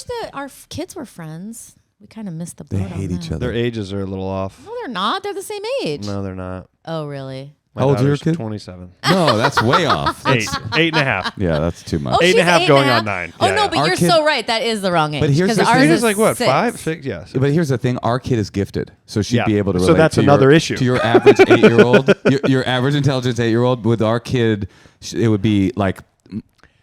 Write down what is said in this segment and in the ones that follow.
that our kids were friends. We kind of missed the boat. They hate each other. Their ages are a little off. No, they're not. They're the same age. No, they're not. Oh, really? How old are your kid? 27. No, that's way off. Eight and a half. Yeah, that's too much. Oh, Eight and a she's half going on 9. Oh, Yeah, no, yeah. but Our you're kid- so right. That is the wrong age. But here's 'Cause the ours thing. It's like what, 6. 5, 6? Yes. But here's the thing: our kid is gifted, so she'd Yeah. be able to So relate. that's to another your, issue. To your average 8-year-old, your average intelligence 8-year-old. With our kid, it would be like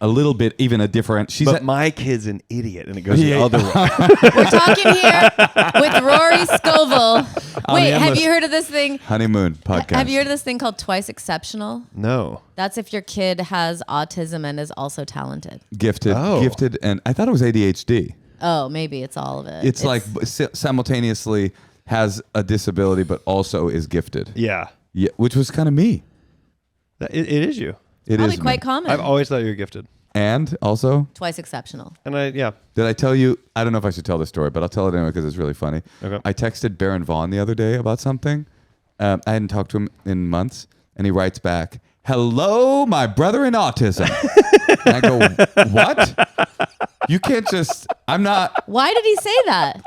a little bit even a different. But my kid's an idiot, and it goes the other way. We're talking here with Rory Scovel. Wait, have Endless you heard of this thing? Honeymoon podcast. Have you heard of this thing called twice exceptional? No. That's if your kid has autism and is also talented. Gifted, and I thought it was ADHD. Oh, maybe it's all of it. It's like simultaneously has a disability, but also is gifted. Yeah. Yeah, which was kind of me. It is you. It probably is quite me. common. I've always thought you were gifted. And also, Twice exceptional. And did I tell you? I don't know if I should tell this story, but I'll tell it anyway because it's really funny. Okay. I texted Baron Vaughn the other day about something. I hadn't talked to him in months, and he writes back, "Hello, my brother in autism." And I go, "What? You can't just. I'm not. Why did he say that?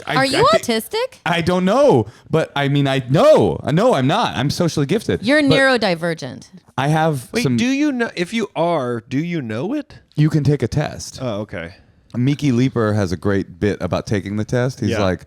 Are you autistic? I don't know, but I mean, I know. No, I'm not. I'm socially gifted. You're But neurodivergent. I have Wait, some. do you know? If you are, do you know it? You can take a test. Oh, okay. Miki Leeper has a great bit about taking the test. He's like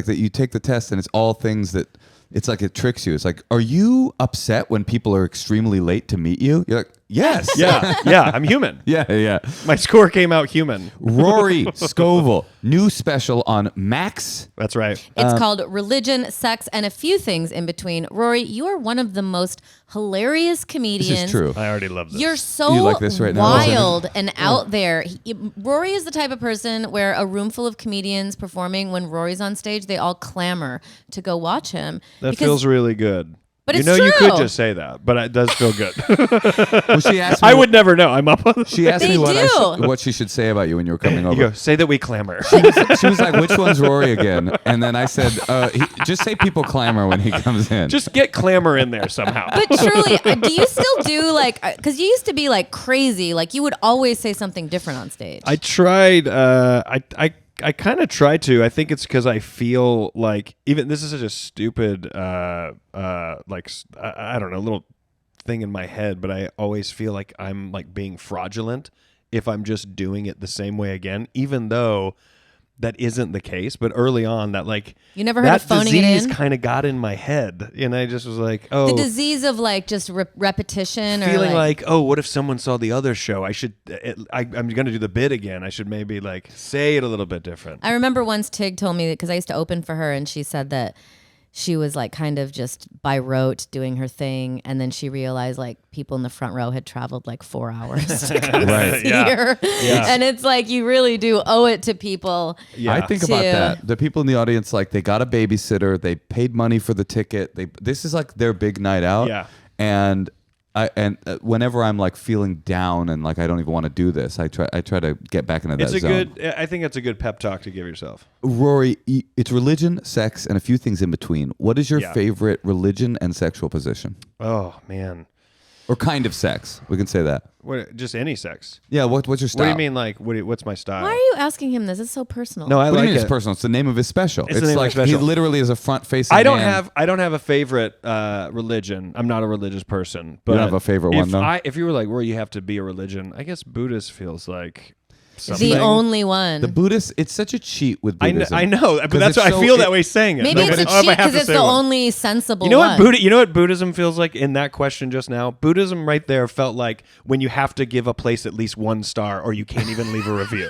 that you take the test and it's all things that it's like it tricks you. It's like, are you upset when people are extremely late to meet you? You're like, yes. Yeah, I'm human. Yeah. My score came out human. Rory Scovel, new special on Max. That's right. It's called Religion, Sex, and a Few Things in Between. Rory, you are one of the most hilarious comedians. This is true. I already love this. You're so You like this right now? wild and out there. Rory is the type of person where a room full of comedians performing, when Rory's on stage, they all clamor to go watch him. That feels really good. But you it's know, true. you could just say that, but it does feel good. Well, she asked me I would never know. I'm up on this. She asked They me do. what she should say about you when you were coming over. You go, say that we clamor. She was like, which one's Rory again? And then I said, just say people clamor when he comes in. Just get clamor in there somehow. But truly, do you still do like, because you used to be like crazy, like you would always say something different on stage. I tried. I kind of try to. I think it's because I feel like even this is such a stupid, I don't know, little thing in my head, but I always feel like I'm like being fraudulent if I'm just doing it the same way again, even though that isn't the case. But early on, that like you never heard of phoning it disease in? kind of got in my head, and I just was like, oh, The disease of like just repetition, feeling or like, oh, what if someone saw the other show? I'm going to do the bit again. I should maybe like say it a little bit different. I remember once Tig told me that, because I used to open for her, and she said that she was like kind of just by rote doing her thing, and then she realized like people in the front row had traveled like 4 hours to come Right. see her. And it's like you really do owe it to people. Yeah. I think about that. The people in the audience, like they got a babysitter, they paid money for the ticket. This is like their big night out. Yeah. And whenever I'm like feeling down and like I don't even want to do this, I try to get back into that zone. I think it's a good pep talk to give yourself. Rory, it's religion, sex, and a few things in between. What is your Yeah. favorite religion and sexual position? Oh man, Or kind of sex? We can say that. just any sex. Yeah. What's your style? What do you mean? Like, what's my style? Why are you asking him this? It's so personal. No, I What do like you mean it. it's personal? It's the name of his special. It's the name of like his special. he literally is a front-facing. I don't man. have a favorite religion. I'm not a religious person. But don't have a favorite one, though? If you were like, where you have to be a religion, I guess Buddhist feels like something. the only one. The Buddhist, it's such a cheat with Buddhism. I know, but 'Cause that's it's why so- I feel that way saying it. Maybe Like, it's a oh, if I cheat have because to it's say the one. only sensible You know one. what you know what Buddhism feels like in that question just now? Buddhism right there felt like when you have to give a place at least 1 star or you can't even leave a review.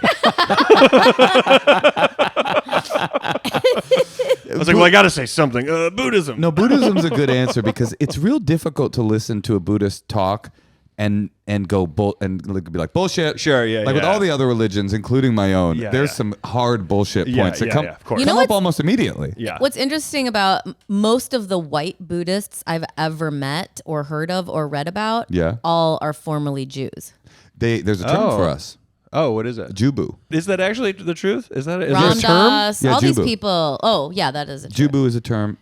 I was like, well, I got to say something. Buddhism. No, Buddhism's a good answer because it's real difficult to listen to a Buddhist talk and go be like bullshit. Sure, yeah, Like with yeah. all the other religions, including my own, Yeah, there's yeah. some hard bullshit Yeah, points that yeah, come, yeah, of course. You know come up what's- almost immediately. Yeah. What's interesting about most of the white Buddhists I've ever met or heard of or read about, Yeah. all are formerly Jews. There's a term Oh. for us, Oh, what is it? Jubu. Is that actually the truth? Is there a term? Ramdas, Yeah, all these Jubu. people. Oh, yeah, that is a term. Jubu is a term.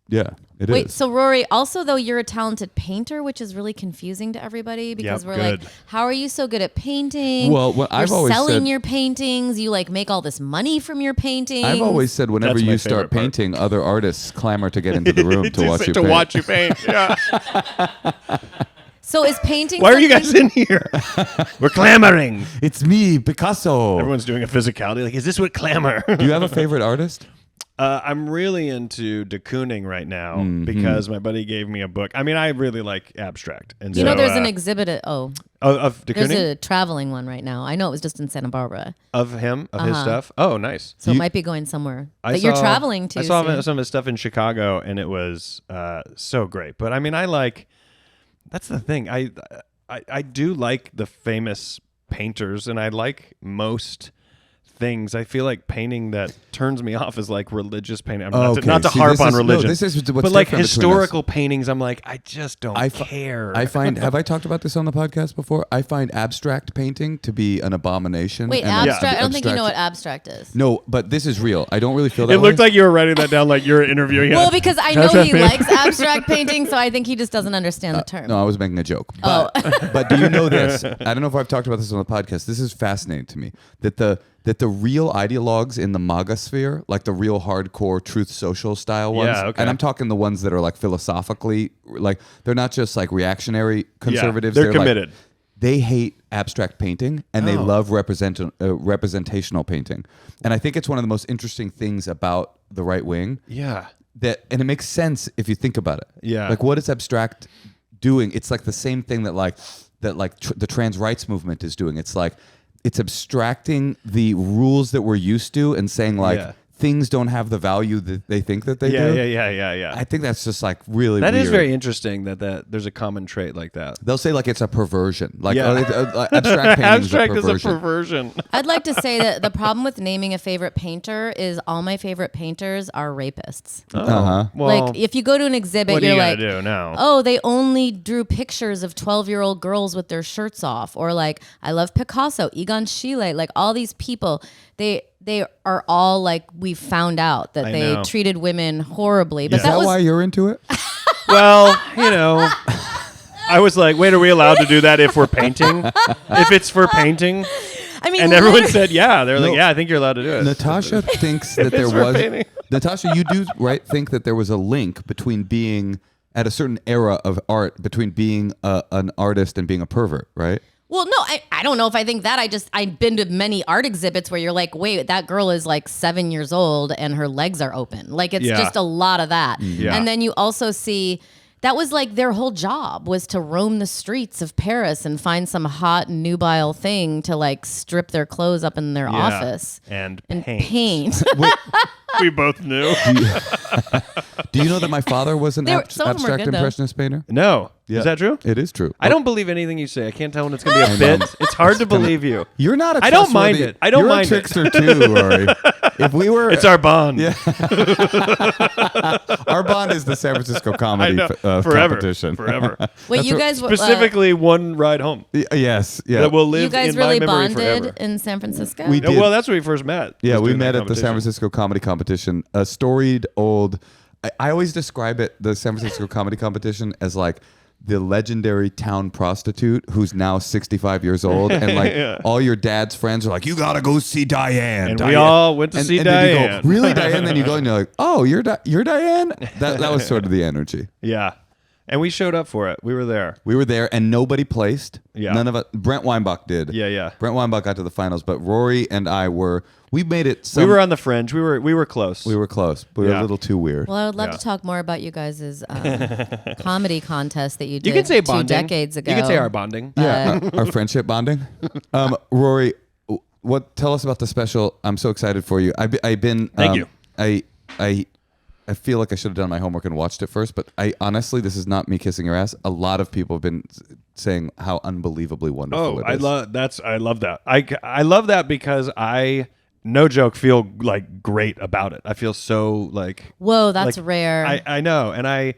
Yeah, it is. Wait, so Rory, also though you're a talented painter, which is really confusing to everybody because we're good. like, how are you so good at painting? Well, what I've you're always selling said- your paintings. You like make all this money from your paintings. I've always said whenever That's my you start favorite part. painting, other artists clamor to get into the room to watch you to paint. watch you paint. Yeah. So is painting? Why are you something- guys in here? We're clamoring. It's me, Picasso. Everyone's doing a physicality. Like, is this what clamor? Do you have a favorite artist? I'm really into de Kooning right now because my buddy gave me a book. I mean, I really like abstract. And You know, so, there's an exhibit at of de there's Kooning? a traveling one right now. I know it was just in Santa Barbara, Of him, of his stuff. Oh, nice. so it might be going somewhere I that you're saw- traveling to. I saw soon. some of his stuff in Chicago, and it was so great. But I mean, that's the thing. I do like the famous painters, and I like most things. I feel like painting that turns me off is like religious painting. I mean, Okay, not to see, harp this on is- no, religion. this is what's but like different between us. historical paintings, I'm like, I just don't care. I find. Have I talked about this on the podcast before? I find abstract painting to be an abomination. Wait, and abstract? I don't think you know what abstract- abstract is. No, but this is real. I don't really feel that it looked way. like you were writing that down, like you're interviewing him. Well, because I know he likes abstract painting, so I think he just doesn't understand the term. No, I was making a joke. But, but do you know this? I don't know if I've talked about this on the podcast. This is fascinating to me that the real ideologues in the MAGA sphere, like the real hardcore truth social style ones, Yeah, okay. and I'm talking the ones that are like philosophically, like they're not just like reactionary conservatives. they're like- committed. they hate abstract painting and they Oh. love representational painting. And I think it's one of the most interesting things about the right wing. Yeah. And it makes sense if you think about it. Yeah. Like what is abstract doing? It's like the same thing that the trans rights movement is doing. It's like it's abstracting the rules that we're used to and saying like Yeah. things don't have the value that they think that they Yeah, do. yeah. I think that's just like really That weird. is very interesting that there's a common trait like that. They'll say like it's a perversion. Like Yeah. abstract painting Abstract is is a a perversion. perversion. I'd like to say that the problem with naming a favorite painter is all my favorite painters are rapists. Uh-huh. Well, Like if you go to an exhibit, what do you're you like, gotta do now? oh, they only drew pictures of 12-year-old girls with their shirts off. Or like, I love Picasso, Egon Schiele, like all these people, they are all like, we found out that I they know. treated women horribly. But Is that was why you're into it? Well, I was like, wait, are we allowed to do that if we're painting? If it's for painting? I mean, And everyone literally- said, yeah. They're No. like, yeah, I think you're allowed to do it. Natasha thinks that there for was. painting. Natasha, you do think that there was a link between being at a certain era of art between being an artist and being a pervert, right? Well, no, I don't know if I think that. I've been to many art exhibits where you're like, wait, that girl is like 7 years old and her legs are open. Like it's Yeah. just a lot of that. Yeah. And then you also see that was like their whole job was to roam the streets of Paris and find some hot nubile thing to like strip their clothes up in their Yeah. office And and paint. paint. We both knew. Do you know that my father was an Some of them were abstract good, though. impressionist painter? No. Yeah. Is that true? It is true. I don't believe anything you say. I can't tell when it's going to be a bit. It's hard to believe you. You're not a I don't mind trustworthy- it. I don't you're mind a it. trickster too, Rory. If we were, It's our bond. Yeah. Our bond is the San Francisco I comedy know. competition. Forever. Wait, you guys Specifically, one ride home Yes. Yeah. that will live you guys in really my memory bonded forever. in San Francisco? We Yeah, did. well, that's where we first met. Yeah, was we doing met that at the San competition. Francisco Comedy Competition. A storied old. I always describe it, the San Francisco Comedy Competition, as like the legendary town prostitute who's now 65 years old, and like Yeah. all your dad's friends are like, "You gotta go see Diane." And Diane. we all went to see then you go, Diane. really, Diane? Then you go and you're like, "Oh, you're Diane." That was sort of the energy. Yeah. And we showed up for it. We were there. We were there, and nobody placed. Yeah. None of us. Brent Weinbach did. Yeah. Brent Weinbach got to the finals, but Rory and I were. We made it. We were on the fringe. We were close. We were close. But we were Yeah. a little too weird. Well, I would love Yeah. to talk more about you guys' comedy contest that you did You can say 2 bonding. decades ago. You can say our bonding. Yeah, our friendship bonding. Rory, tell us about the special. I'm so excited for you. I've been. Thank you. I feel like I should have done my homework and watched it first, but I honestly, this is not me kissing your ass. A lot of people have been saying how unbelievably wonderful Oh, it I is. love that. I love that because I, no joke, feel like great about it. I feel so like Whoa, that's like, rare. I know, and I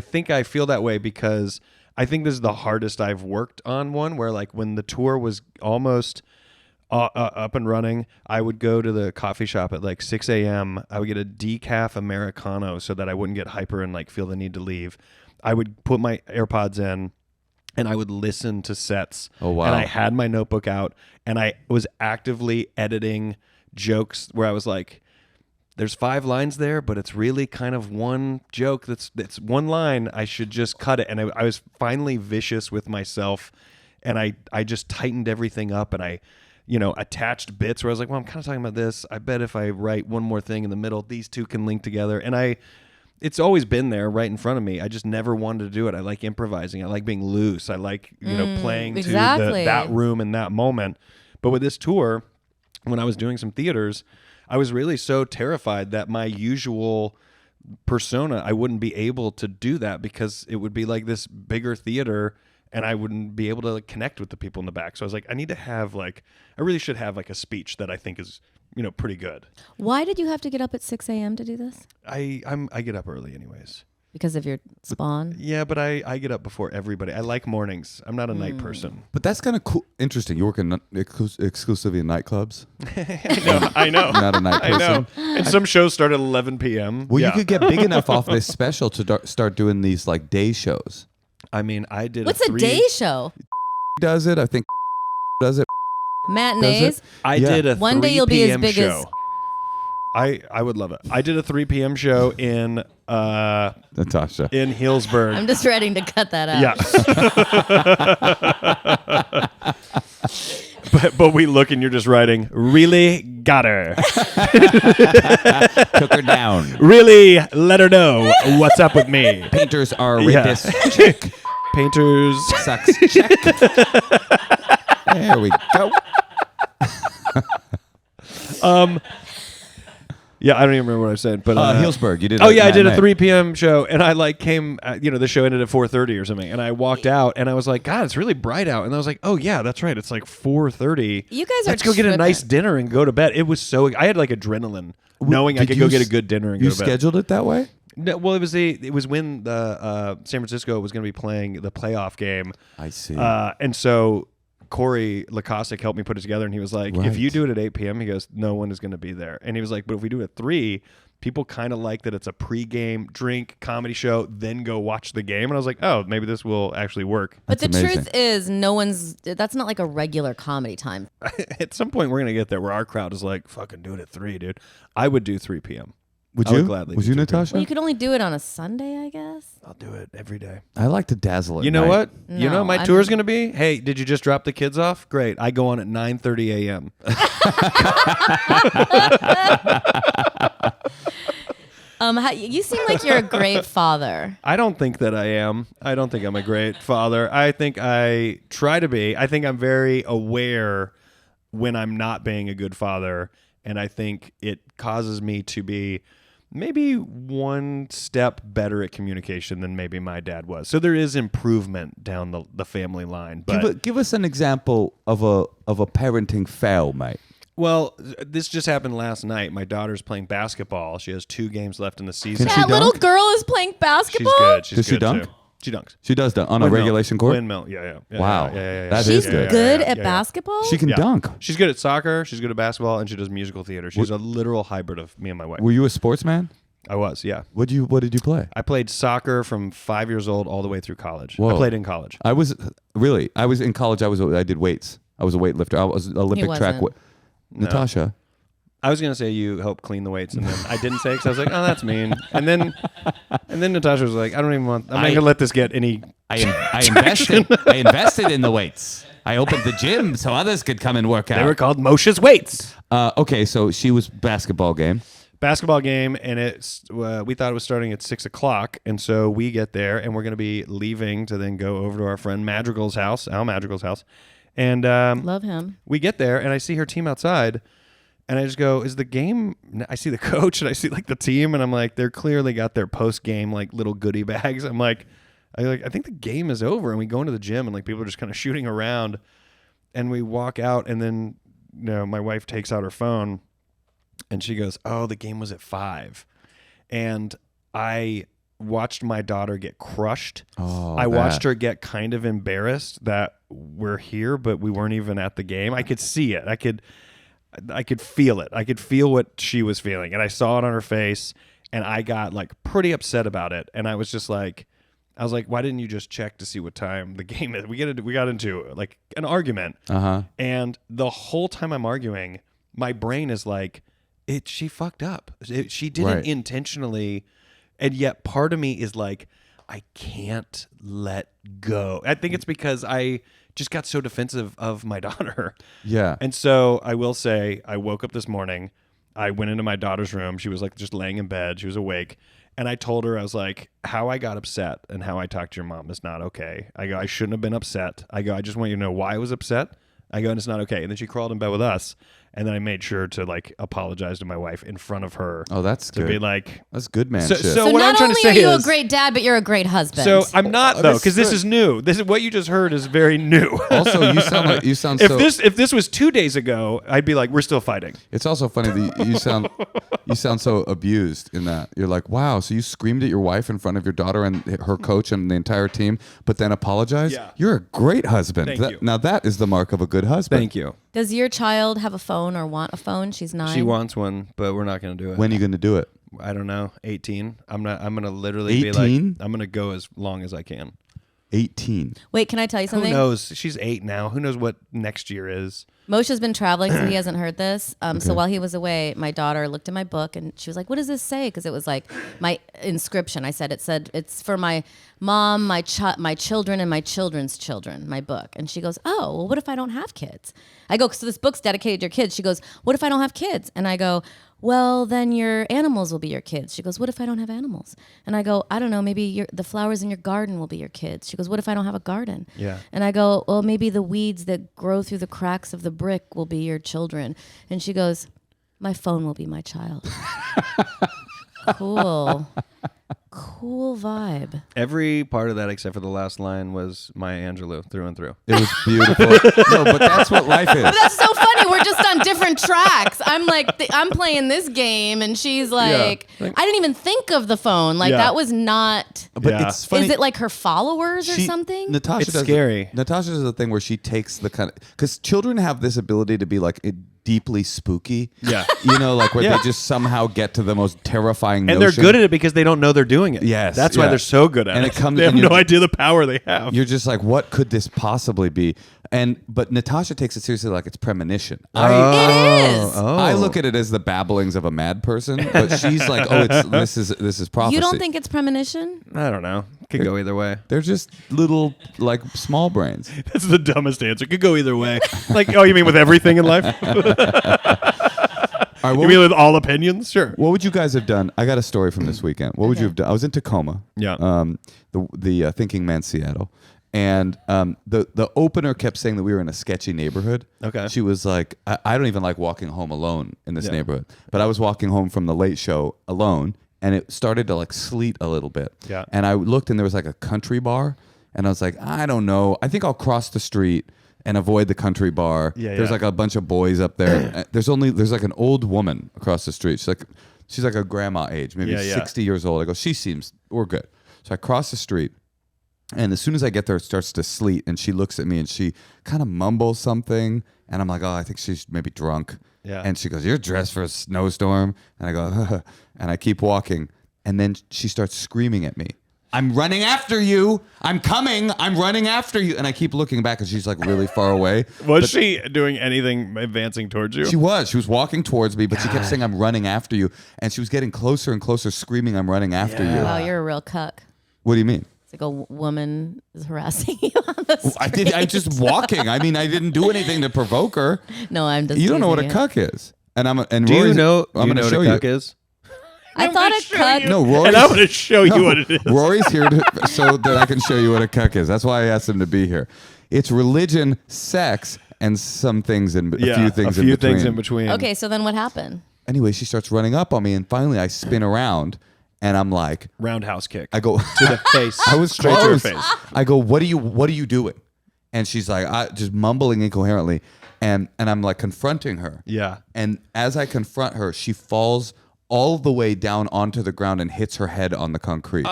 think I feel that way because I think this is the hardest I've worked on one where like when the tour was almost up and running. I would go to the coffee shop at like 6 a.m. I would get a decaf Americano so that I wouldn't get hyper and like feel the need to leave. I would put my AirPods in and I would listen to sets. Oh, wow. And I had my notebook out and I was actively editing jokes where I was like, there's 5 lines there, but it's really kind of one joke. That's one line. I should just cut it. And I was finally vicious with myself, and I just tightened everything up, and I, attached bits where I was like, well, I'm kind of talking about this. I bet if I write one more thing in the middle, these two can link together. And it's always been there right in front of me. I just never wanted to do it. I like improvising. I like being loose. I like, playing exactly. to that room in that moment. But with this tour, when I was doing some theaters, I was really so terrified that my usual persona, I wouldn't be able to do that because it would be like this bigger theater and I wouldn't be able to connect with the people in the back. So I was like, I really should have like a speech that I think is, pretty good. Why did you have to get up at 6 a.m. to do this? I get up early anyways. Because of your spawn? Yeah, but I get up before everybody. I like mornings. I'm not a night person. But that's kind of cool. Interesting. You work exclusively in nightclubs. I know. Not a night person. I know. And some shows start at 11 p.m. Well, you could get big enough off this special to start doing these like day shows. I mean, I did. What's a day show? Does it? I think does it. Matinees. I did a 3 One day you'll be as big show. as. I would love it. I did a 3 p.m. show in Natasha. in Healdsburg. I'm just ready to cut that out. Yeah. but we look and you're just writing, really got her. Took her down. Really let her know what's up with me. Painters are Yeah. rapists. Check. Painters. Sucks. Check. There we go. Yeah, I don't even remember what I said, but Healdsburg, you did. Oh yeah, I did a night. 3 p.m. show, and I came. The show ended at 4:30 or something, and I walked out, and I was like, God, it's really bright out, and I was like, oh yeah, that's right, it's like 4:30. You guys are Let's go get a tripping. nice dinner and go to bed. It was so. I had like adrenaline, knowing I Did could you go get a s- good dinner and You go to bed. scheduled it that way? No, well, it was when the San Francisco was going to be playing the playoff game. I see. And so Corey Lacostic helped me put it together, and he was like, Right. if you do it at 8 p.m., he goes, no one is going to be there. And he was like, but if we do it at 3, people kind of like that it's a pregame drink comedy show, then go watch the game. And I was like, oh, maybe this will actually work. But That's the amazing. truth is, that's not like a regular comedy time. At some point, we're going to get there where our crowd is like, fucking do it at 3, dude. I would do 3 p.m. Would I you? would gladly Would do you, 3 p.m. Natasha? Well, you could only do it on a Sunday, I guess. I'll do it every day. I like to dazzle. You know what? You know No, what my I'm- tour is going to be? Hey, did you just drop the kids off? Great. I go on at 9:30 a.m. You seem like you're a great father. I don't think that I am. I don't think I'm a great father. I think I try to be. I think I'm very aware when I'm not being a good father. And I think it causes me to be maybe one step better at communication than maybe my dad was. So there is improvement down the family line. But Give us an example of a parenting fail, mate. well, this just happened last night. My daughter's playing basketball. She has 2 games left in the season. Can she That little dunk? girl is playing basketball. She's good. She's Does she good dunk? too. She dunks. She does dunk on a Windmill. regulation court. Windmill. Yeah. Wow. Yeah. That She's is good. good Yeah, at yeah. basketball. She can Yeah. dunk. She's good at soccer. She's good at basketball, and she does musical theater. She's a literal hybrid of me and my wife. Were you a sportsman? I was, yeah. What did you play? I played soccer from 5 years old all the way through college. Whoa. I played in college. I was in college. I did weights. I was a weightlifter. I was Olympic track. wasn't. Natasha. I was gonna say you helped clean the weights, and then I didn't say because I was like, oh, that's mean. And then Natasha was like, I don't even want. I'm not gonna let this get any. I invested in the weights. I opened the gym so others could come and work out. They were called Moshe's weights. Okay, so she was basketball game. Basketball game, and we thought it was starting at 6:00, and so we get there, and we're gonna be leaving to then go over to our friend Madrigal's house, Al Madrigal's house, and Love him. we get there, and I see her team outside. And I just go, is the game? I see the coach and I see like the team, and I'm like, they're clearly got their post game like little goodie bags. I'm like, I think the game is over, and we go into the gym, and like people are just kind of shooting around, and we walk out, and then my wife takes out her phone, and she goes, oh, the game was at 5, and I watched my daughter get crushed. Oh, I watched her get kind of embarrassed that we're here, but we weren't even at the game. I could see it. I could feel it. I could feel what she was feeling, and I saw it on her face, and I got like pretty upset about it. And I was just like, why didn't you just check to see what time the game is? We got into like an argument, and the whole time I'm arguing, my brain is like, she fucked up. She didn't intentionally, and yet part of me is like, I can't let go. I think it's because I just got so defensive of my daughter. Yeah. And so I will say, I woke up this morning. I went into my daughter's room. She was like just laying in bed. She was awake. And I told her, I was like, how I got upset and how I talked to your mom is not okay. I go, I shouldn't have been upset. I go, I just want you to know why I was upset. I go, and it's not okay. And then she crawled in bed with us. And then I made sure to like apologize to my wife in front of her. Oh, that's to good. be like, that's good man so, shit. so what not I'm trying only to say are you is, a great dad, but you're a great husband. so I'm not though, because this good. is new. This is what you just heard is very new. Also, you sound if this was 2 days ago, I'd be like, we're still fighting. It's also funny that you sound so abused in that. You're like, wow, so you screamed at your wife in front of your daughter and her coach and the entire team, but then apologized? Yeah. You're a great husband. Thank you. Now that is the mark of a good husband. Thank you. Does your child have a phone or want a phone? She's 9. She wants one, but we're not going to do it. When are you going to do it? I don't know. 18. I'm going to literally be 18? like, I'm going to go as long as I can. 18. Wait, can I tell you something? Who knows? She's 8 now. Who knows what next year is? Moshe's been traveling, so he hasn't heard this. So while he was away, my daughter looked at my book and she was like, what does this say? Because it was like my inscription. I said, it's for my mom, my children, and my children's children, my book. And she goes, oh, well, what if I don't have kids? I go, so this book's dedicated to your kids. She goes, what if I don't have kids? And I go, well, then your animals will be your kids. She goes, what if I don't have animals? And I go, I don't know, maybe the flowers in your garden will be your kids. She goes, what if I don't have a garden? Yeah. And I go, well, maybe the weeds that grow through the cracks of the brick will be your children. And she goes, my phone will be my child. Cool vibe. Every part of that except for the last line was Maya Angelou through and through. It was beautiful. No, but that's what life is. But that's so funny. We're just on different tracks. I'm like, I'm playing this game, and she's like, I didn't even think of the phone. Like, that was not. But it's funny. Is it like her followers or something? Natasha It's does scary. Natasha does the thing where she takes the kind of, because children have this ability to be like deeply spooky. Yeah. You know, like where they just somehow get to the most terrifying And notion. they're good at it because they don't know they're doing it. Yes, That's why yeah. they're so good at And it. it comes- they have and no you're- idea the power they have. You're just like, what could this possibly be? But Natasha takes it seriously, like it's premonition. It is. I look at it as the babblings of a mad person, but she's like, oh, this is prophecy. You don't think it's premonition? I don't know. Could go either way. They're just little like small brains. That's the dumbest answer. Could go either way. Like, oh, you mean with everything in life? All right, You mean with all opinions? Sure. what would you guys have done? I got a story from this weekend. What would you have done? I was in Tacoma. Yeah. The Thinking Man Seattle. And the opener kept saying that we were in a sketchy neighborhood. Okay. She was like, I don't even like walking home alone in this Yeah. neighborhood. But I was walking home from the late show alone, and it started to like sleet a little bit. Yeah. And I looked, and there was like a country bar, and I was like, I don't know. I think I'll cross the street and avoid the country bar. Yeah, There's yeah. like a bunch of boys up there. There's like an old woman across the street. She's like a grandma age, maybe Yeah, yeah. 60 years old. I go, we're good. So I cross the street. And as soon as I get there, it starts to sleet, and she looks at me and she kind of mumbles something, and I'm like, oh, I think she's maybe drunk. Yeah. And she goes, you're dressed for a snowstorm? And I go, and I keep walking, and then she starts screaming at me. I'm running after you. I'm coming. I'm running after you. And I keep looking back, and she's like really far away. Was she doing anything advancing towards you? She was walking towards me, but she kept saying, I'm running after you. And she was getting closer and closer, screaming, I'm running after you. Wow, you're a real cuck. What do you mean? It's like a woman is harassing you on the street. I'm just walking. I mean, I didn't do anything to provoke her. No, I'm just. You don't know what a teasing you. cuck is. And Do you know I'm what going to a show cuck you. is? I thought a cuck. No, Rory's, And I'm going to show you what it is. Rory's here so that I can show you what a cuck is. That's why I asked him to be here. It's religion, sex, and some things in a few things in between. Okay, so then what happened? Anyway, she starts running up on me, and finally I spin around, and I'm like, Roundhouse kick. I go to the face. I was straight to her close. face. I go, what are you doing? And she's like, just mumbling incoherently, and I'm like confronting her. Yeah. And as I confront her, she falls all the way down onto the ground and hits her head on the concrete.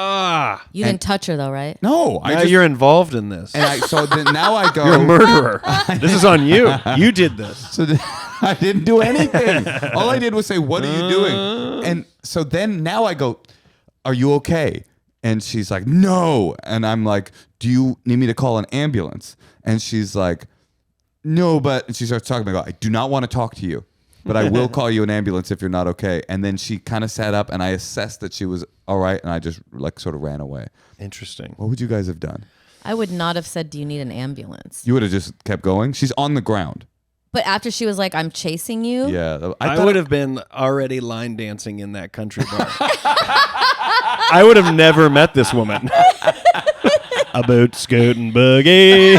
You didn't touch her though, right? No, Now you're involved in this. And so then now I go. You're a murderer. This is on you. You did this. So I didn't do anything. All I did was say, "What are you doing?" And so then now I go, "Are you okay?" And she's like, "No." And I'm like, "Do you need me to call an ambulance?" And she's like, "No," but and she starts talking. I go, "I do not want to talk to you, but I will call you an ambulance if you're not okay." And then she kind of sat up, and I assessed that she was all right, and I just like sort of ran away. Interesting. What would you guys have done? I would not have said, "Do you need an ambulance?" You would have just kept going. She's on the ground. But after she was like, "I'm chasing you." Yeah, I would have been already line dancing in that country bar. I would have never met this woman. A boot, scoot, and boogie.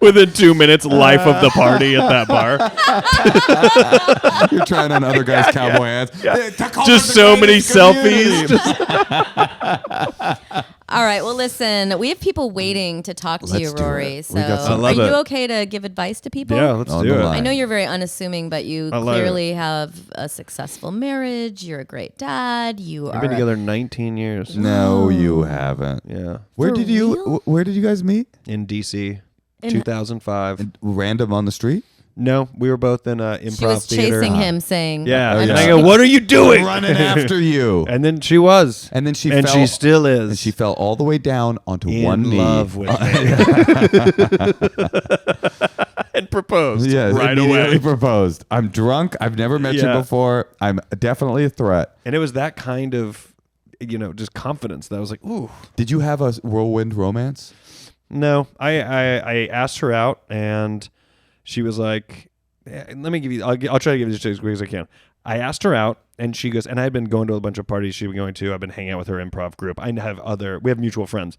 Within 2 minutes, life of the party at that bar. You're trying on other guys' cowboy hats. Yeah. Just so many selfies. All right. Well, listen, we have people waiting to talk to Let's you, do Rory. it. So, We got some- I love are you it. okay to give advice to people? Yeah, let's On do the it. line. I know you're very unassuming, but you I love clearly have a successful marriage. You're a great dad. You We've are been together 19 years. No, you haven't. Yeah. Where For did you? real? Where did you guys meet? In D.C. In- 2005. Random on the street. No, we were both in improv She was theater. chasing him, saying, Yeah. Oh, And yeah. I go, what are you doing? Running after you. And then she was. And then she and fell. she still is. And she fell all the way down onto in one knee. love with me. And proposed right immediately away. proposed. I'm drunk. I've never met you Yeah. before. I'm definitely a threat. And it was that kind of, just confidence that I was like, ooh. Did you have a whirlwind romance? No, I asked her out, and she was like, let me give you, I'll try to give you this as quick as I can. I asked her out, and she goes, and I had been going to a bunch of parties she'd been going to. I've been hanging out with her improv group. We have mutual friends.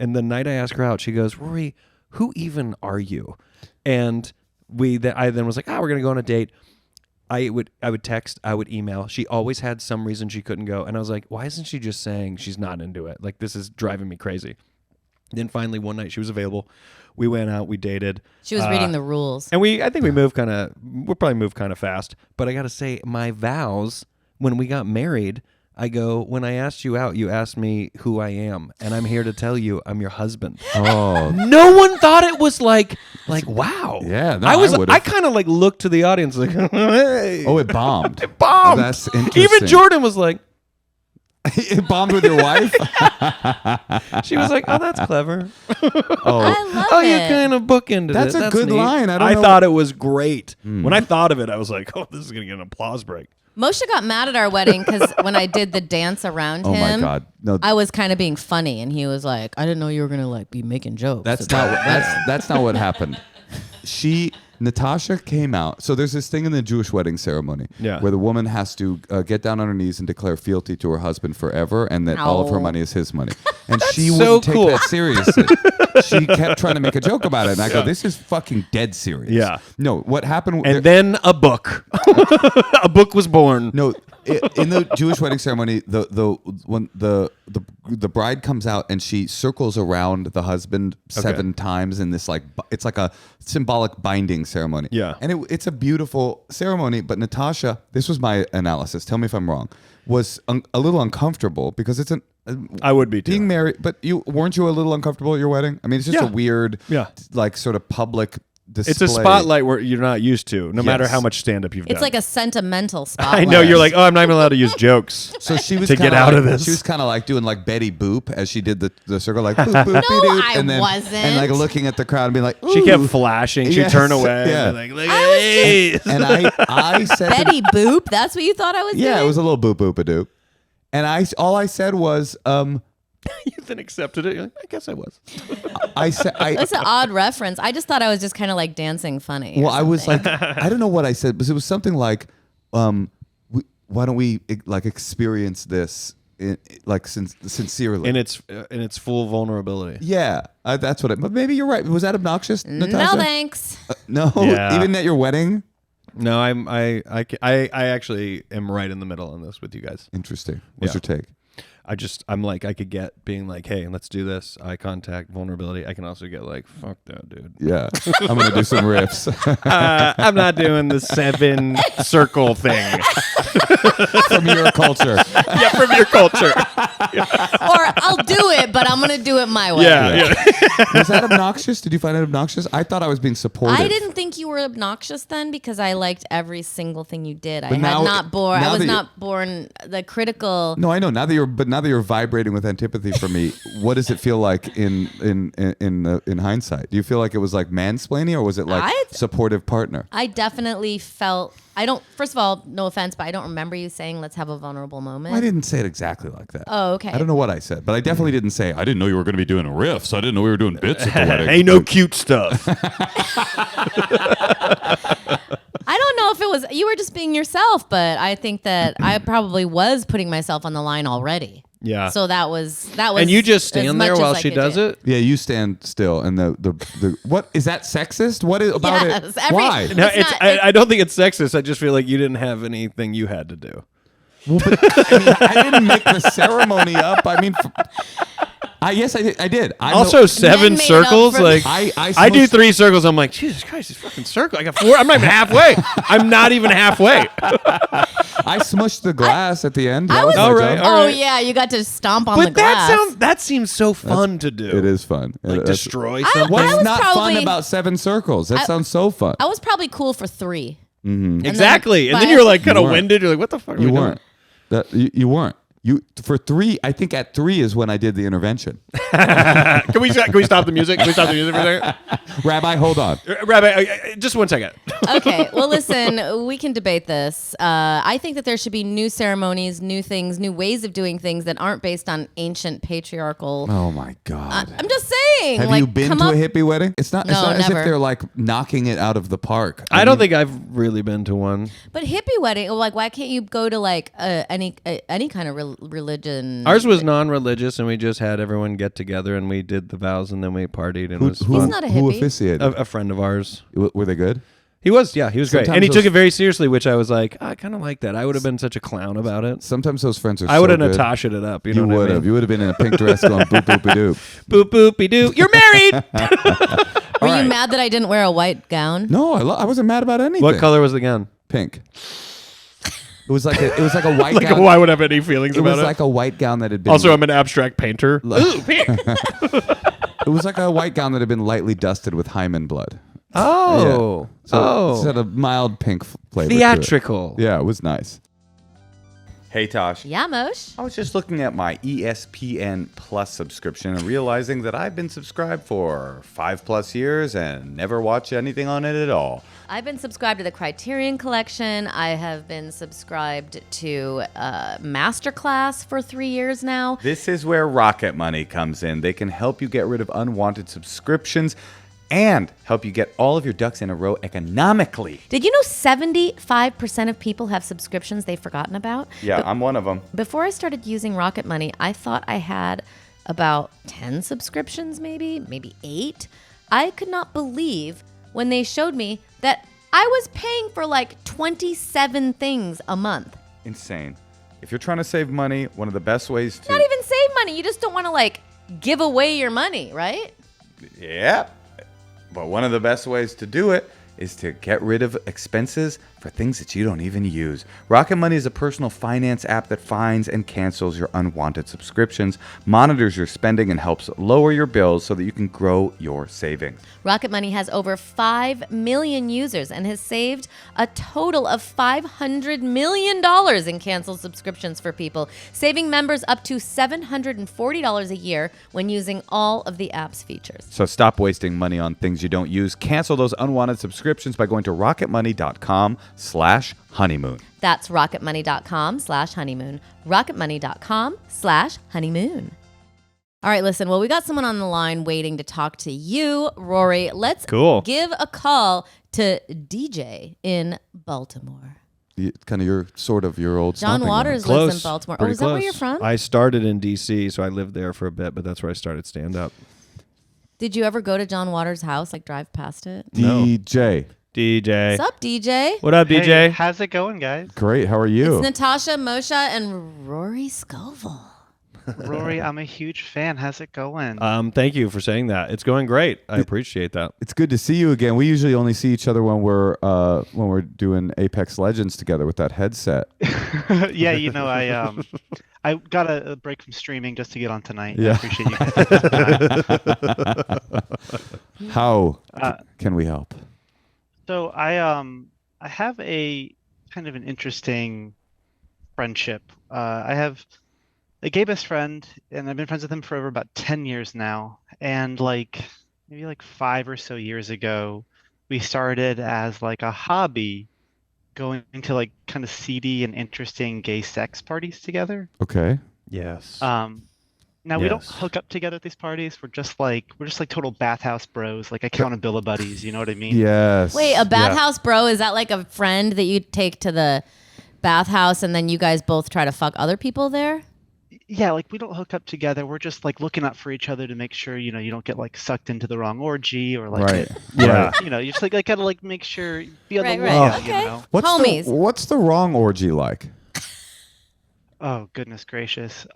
And the night I asked her out, she goes, Rory, who even are you? And I then was like, we're going to go on a date. I would text, I would email. She always had some reason she couldn't go. And I was like, why isn't she just saying she's not into it? Like, this is driving me crazy. Then finally one night she was available. We went out, we dated. she was reading the rules. And we'll probably move kind of fast. But I got to say, my vows, when we got married, I go, when I asked you out, you asked me who I am. And I'm here to tell you I'm your husband. Oh, No one thought it was like wow. Yeah, no, I would've. kind of like looked to the audience like, hey. oh, it bombed. It bombed. That's interesting. Even Jordan was like, It bombed with your wife. she was like, oh, that's clever. Oh, I love Oh, it. you kind of bookended it. That's a good neat. line. I don't know. thought it was great. When I thought of it, I was like, oh, this is going to get an applause break. Moshe got mad at our wedding because when I did the dance around oh him, my God. No, I was kind of being funny, and he was like, "I didn't know you were gonna like be making jokes." that's not what, that's not what happened. Natasha came out. So there's this thing in the Jewish wedding ceremony Yeah. where the woman has to get down on her knees and declare fealty to her husband forever, and that all of her Ow. money is his money. And she so wouldn't cool. take that seriously. She kept trying to make a joke about it, and I go, "This is fucking dead serious." Yeah. No, what happened? And then a book. A book was born. No, in the Jewish wedding ceremony, when the bride comes out and she circles around the husband 7 times in this it's like a symbolic binding ceremony. Yeah. And it's a beautiful ceremony, but Natasha, this was my analysis. Tell me if I'm wrong. Was a little uncomfortable because it's I would be too. being married, but weren't you a little uncomfortable at your wedding? I mean, it's just Yeah. a weird, Yeah. like sort of public display. It's a spotlight where you're not used to, no matter Yes. how much stand-up you've done. It's like a sentimental spotlight. I know, you're like, oh, I'm not even allowed to use jokes. So she was To get kinda out like, of this. She was kind of like doing like Betty Boop as she did the circle, like boop boop No, doop, I and then wasn't. and like looking at the crowd and being like, She "Ooh." kept flashing. She'd Yes, turn away. yeah. And be like, look at these. And I said, to- Betty Boop. That's what you thought I was doing? yeah, it was a little boop boop a doop, and all I said was, You then accepted it. You're like, I guess I was. I said, It's an odd reference. I just thought I was just kind of like dancing funny. or well, I was something. like, I don't know what I said, but it was something like, why don't we like experience this sincerely? In its full vulnerability. Yeah, that's what. But maybe you're right. Was that obnoxious, no Natasha? thanks. No, Yeah. even at your wedding. No, I actually am right in the middle on this with you guys. Interesting. What's your take? I'm like, I could get being like, hey, let's do this. Eye contact, vulnerability. I can also get like, fuck that, dude. Yeah. I'm going to do some riffs. I'm not doing the 7 circle thing. From your culture. Yeah, from your culture. Or I'll do it, but I'm going to do it my way. Yeah. Was that obnoxious? Did you find it obnoxious? I thought I was being supportive. I didn't think you were obnoxious then because I liked every single thing you did. But I was not born the critical. No, I know. Now that you're vibrating with antipathy for me, what does it feel like in hindsight? Do you feel like it was like mansplaining, or was it like supportive partner? I definitely felt. First of all, no offense, but I don't remember you saying, let's have a vulnerable moment. Well, I didn't say it exactly like that. Oh, okay. I don't know what I said, but I definitely didn't say, I didn't know you were going to be doing riffs. I didn't know we were doing bits at the wedding. Ain't no cute stuff. I don't know if it was, you were just being yourself, but I think that I probably was putting myself on the line already. Yeah. So that was. And you just stand there while she does it? Yeah, you stand still, and the what is that sexist? What is about it? Why? No, I don't think it's sexist. I just feel like you didn't have anything you had to do. Well, but, I didn't make the ceremony up. I mean, yes, I did. Also, 7 circles. Like I do 3 circles. I'm like, Jesus Christ, this fucking circle. I got 4. I'm not even halfway. I'm not even halfway. I smushed the glass at the end. I was, all right. Oh yeah, you got to stomp on the glass. But that seems so fun to do. It is fun. Like destroy something. What's not probably fun about 7 circles? That sounds so fun. I was probably cool for 3. Mm-hmm. Exactly. And then you're like kind of winded. You're like, what the fuck are we doing? You weren't. For 3, I think at 3 is when I did the intervention. Can we stop the music? Can we stop the music for a second? Rabbi, hold on. Rabbi, just 1 second. Okay. Well, listen, we can debate this. I think that there should be new ceremonies, new things, new ways of doing things that aren't based on ancient patriarchal. Oh my God. I'm just saying. Have you been to a hippie wedding? It's not as if never. they're like knocking it out of the park. I don't think I've really been to one. But hippie wedding, like, why can't you go to like any kind of religion? Ours was non-religious, and we just had everyone get together, and we did the vows, and then we partied, and it was fun. He's not a Who hippie. officiated? A friend of ours. Were they good? He was, yeah, he was great. Sometimes And he those- took it very seriously, which I was like, I kind of like that. I would have been such a clown about it. Sometimes those friends are I would have good. Natasha'd it up. You You know what would I have. mean? You would have been in a pink dress going boop boop doop. Boop, boopy doo. You're married! Were you mad that I didn't wear a white gown? No, I wasn't mad about anything. What color was the gown? Pink. It was like a white Like, gown. why would I have any feelings It about was it? like a white gown that had been. Also, I'm an abstract painter. Ooh, pink. It was like a white gown that had been lightly dusted with hymen blood. Oh. Yeah. So it had a mild pink flavor. to it. Theatrical. Yeah, it was nice. Hey, Tosh. Yeah, Moshe. I was just looking at my ESPN Plus subscription and realizing that I've been subscribed for 5+ years and never watched anything on it at all. I've been subscribed to the Criterion Collection. I have been subscribed to Masterclass for 3 years now. This is where Rocket Money comes in. They can help you get rid of unwanted subscriptions and help you get all of your ducks in a row economically. Did you know 75% of people have subscriptions they've forgotten about? Yeah, I'm one of them. Before I started using Rocket Money, I thought I had about 10 subscriptions, maybe 8. I could not believe when they showed me that I was paying for like 27 things a month. Insane. If you're trying to save money, one of the best ways to... Not even save money. You just don't want to like give away your money, right? Yeah. But one of the best ways to do it is to get rid of expenses for things that you don't even use. Rocket Money is a personal finance app that finds and cancels your unwanted subscriptions, monitors your spending, and helps lower your bills so that you can grow your savings. Rocket Money has over 5 million users and has saved a total of $500 million in canceled subscriptions for people, saving members up to $740 a year when using all of the app's features. So stop wasting money on things you don't use. Cancel those unwanted subscriptions by going to rocketmoney.com/honeymoon. That's rocketmoney.com/honeymoon. rocketmoney.com/honeymoon. All right, listen. Well, we got someone on the line waiting to talk to you, Rory. Let's give a call to DJ in Baltimore. Kind of your old John stomping Waters ground. lives in Baltimore. Oh, is that where you're from? I started in D.C., so I lived there for a bit, but that's where I started stand-up. Did you ever go to John Waters' house, like drive past it? DJ. DJ. What's up, DJ? What up, DJ? Hey, how's it going, guys? Great. How are you? It's Natasha, Moshe, and Rory Scovel. Rory, I'm a huge fan. How's it going? Thank you for saying that. It's going great. I appreciate that. It's good to see you again. We usually only see each other when we're doing Apex Legends together with that headset. Yeah, I got a break from streaming just to get on tonight. Yeah. I appreciate you guys taking the time. How can we help? So I have a kind of an interesting friendship. I have a gay best friend, and I've been friends with him for over about 10 years now. And maybe 5 or so years ago, we started as like a hobby going to kind of seedy and interesting gay sex parties together. Okay. Yes. Now we don't Yes. hook up together at these parties. We're just like total bathhouse bros, like accountability buddies. You know what I mean? Yes. Wait, a bathhouse bro, is that like a friend that you take to the bathhouse and then you guys both try to fuck other people there? Yeah, we don't hook up together. We're just looking out for each other to make sure you don't get sucked into the wrong orgy or Right. Yeah. you just gotta make sure be on Right, the right. lookout. Okay. What's Homies. what's the wrong orgy like? Oh goodness gracious.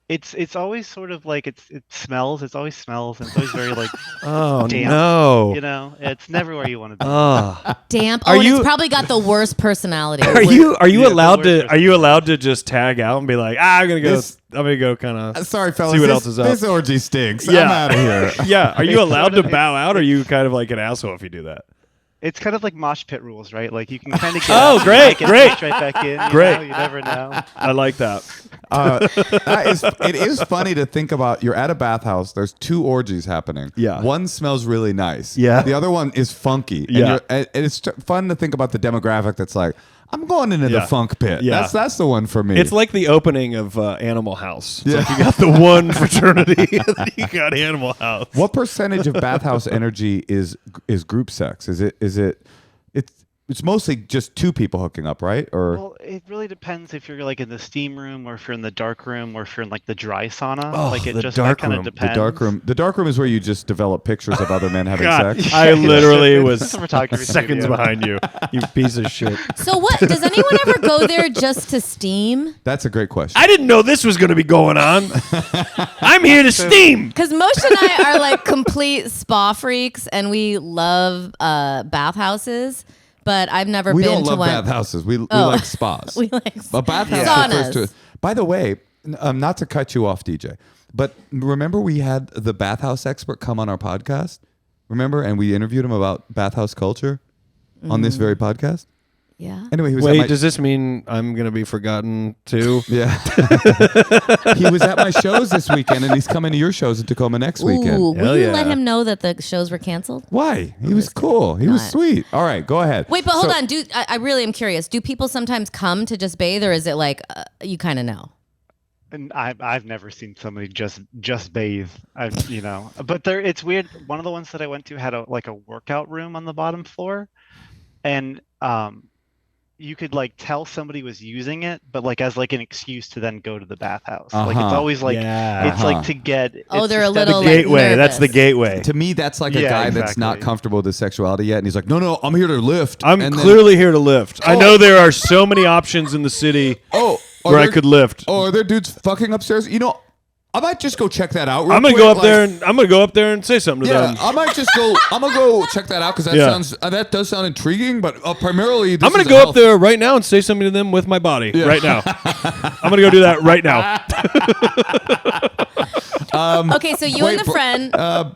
It's always sort of it smells. It always smells, and it's always very Oh damp. no. It's never where you want to be. Oh. Damp. Are Oh, and you- it's probably got the worst personality. Are you Yeah, allowed the to just tag out and be like, I'm gonna go kind of Sorry, fellas. see what this, else is up. This orgy stinks. Yeah. I'm out of here. Yeah. Are you It's allowed sort to of- bow out? Or are you kind of like an asshole if you do that? It's kind of like mosh pit rules, right? You can kind of get Oh, out, you great, might get great. pushed right back in. Great. You never know. I like that. It is funny to think about. You're at a bathhouse. There's two orgies happening. Yeah. One smells really nice. Yeah. The other one is funky. Yeah. And it's fun to think about the demographic that's like, I'm going into the Yeah. funk pit. Yeah. That's the one for me. It's like the opening of Animal House. It's Yeah. like you got the one fraternity, and then you got Animal House. What percentage of bathhouse energy is group sex? It's mostly just two people hooking up, right? Or Well, it really depends if you're in the steam room or if you're in the dark room or if you're in the dry sauna. Oh, It the just dark that kind room. of The depends. the dark room. The dark room is where you just develop pictures of other men having God, sex. I literally It's was a photography seconds studio. behind you, you piece of shit. So what? Does anyone ever go there just to steam? That's a great question. I didn't know this was going to be going on. I'm here to steam. Because Moshe and I are complete spa freaks and we love bathhouses, but I've never We been don't to love one. bathhouses. We Oh. like spas. We like A bathhouse saunas. refers to. By the way, not to cut you off, DJ, but remember we had the bathhouse expert come on our podcast. Remember, and we interviewed him about bathhouse culture on this very podcast. Yeah. Anyway, he was at Wait, my, does this mean I'm going to be forgotten too? yeah. He was at my shows this weekend, and he's coming to your shows in Tacoma next weekend. Ooh, Hell will you yeah. let him know that the shows were canceled? Why? He was cool. He was not. sweet. All right, go ahead. Wait, but hold So- on. I really am curious. Do people sometimes come to just bathe, or is it you kind of know? And I've never seen somebody just bathe. But it's weird. One of the ones that I went to had a workout room on the bottom floor, and you could tell somebody was using it, but as an excuse to then go to the bathhouse. It's Uh-huh. always Yeah. it's to get. Oh, it's they're a just that little, it's- like, Gateway. That's the nervous. gateway. To me, that's like a Yeah, guy that's not exactly. comfortable with his sexuality yet, and he's like, "No, I'm here to lift." I'm And then- clearly here to lift. I know there are so many options in the city oh, where I could lift. Oh, are there dudes fucking upstairs? I might just go check that out. Real I'm gonna quick, go up there and I'm gonna go up there and say something to Yeah, them. I might just go. I'm gonna go check that out because that Yeah. sounds that does sound intriguing. But primarily, this I'm gonna is go a up there right now and say something to them with my body right now. I'm gonna go do that right now. Okay, so you and the friend.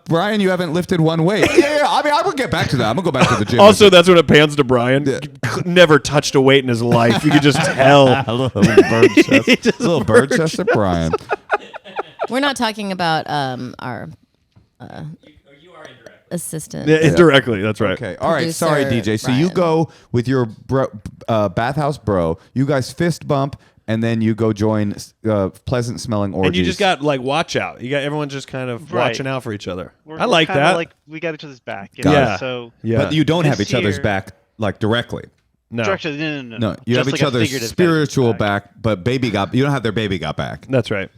Brian, you haven't lifted one weight. Yeah. I mean, I will get back to that. I'm gonna go back to the gym. Also, that's when it pans to Brian. Never touched a weight in his life. You could just tell. a little bird chest, little bird chest at Brian. We're not talking about our assistant. Yeah, indirectly. That's right. Okay. All right. Sorry, Producer DJ. So you Brian. go with your bathhouse bro. You guys fist bump, and then you go join pleasant smelling orgies. And you just got watch out. You got everyone just kind of Right. watching out for each other. we're I like kinda that. we got each other's back. Got it. Yeah. So Yeah. But you don't have This each other's year- back directly. No, Directly, no. No, you Just have each a other's figurative spiritual back, but baby got. You don't have their baby got back. that's right.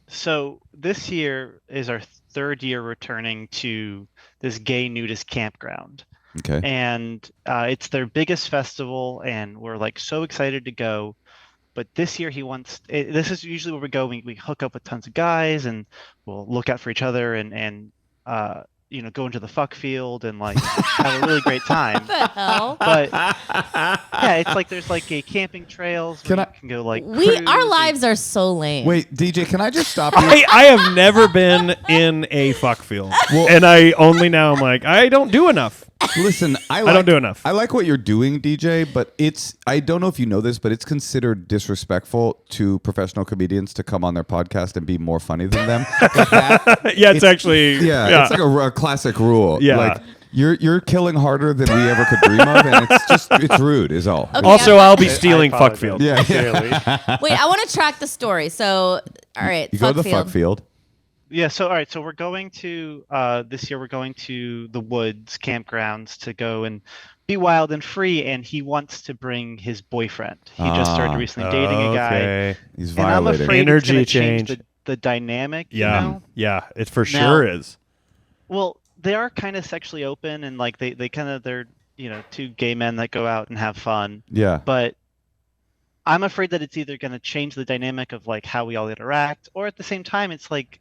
So this year is our third year returning to this gay nudist campground, Okay. and it's their biggest festival, and we're so excited to go. But this year he wants. This is usually where we go. We hook up with tons of guys, and we'll look out for each other, and go into the fuck field and like have a really great time. What the hell? But yeah, it's like there's like a camping trails where you can go like Our lives are so lame. Wait, DJ, can I just stop you? I have never been in a fuck field, and I only now I'm like I don't do enough. Listen, I don't do enough. I like what you're doing, DJ, but I don't know if you know this, but it's considered disrespectful to professional comedians to come on their podcast and be more funny than them. It's actually it's like a classic rule. Yeah. Like you're killing harder than we ever could dream of, and it's rude is all. Okay, Also, I'll be stealing fuck field. Yeah. Clearly. Wait, I want to track the story. So, all right, You go to the fuck field. Yeah, so all right, so we're going to this year we're going to the woods campgrounds to go and be wild and free, and he wants to bring his boyfriend. He just started recently dating a guy. Okay. He's And I'm violating. afraid Energy it's gonna change. change the dynamic, Yeah, you know? yeah, it for Now- sure is. Well, they are kind of sexually open, and like they're two gay men that go out and have fun. Yeah. But I'm afraid that it's either going to change the dynamic of like how we all interact, or at the same time, it's like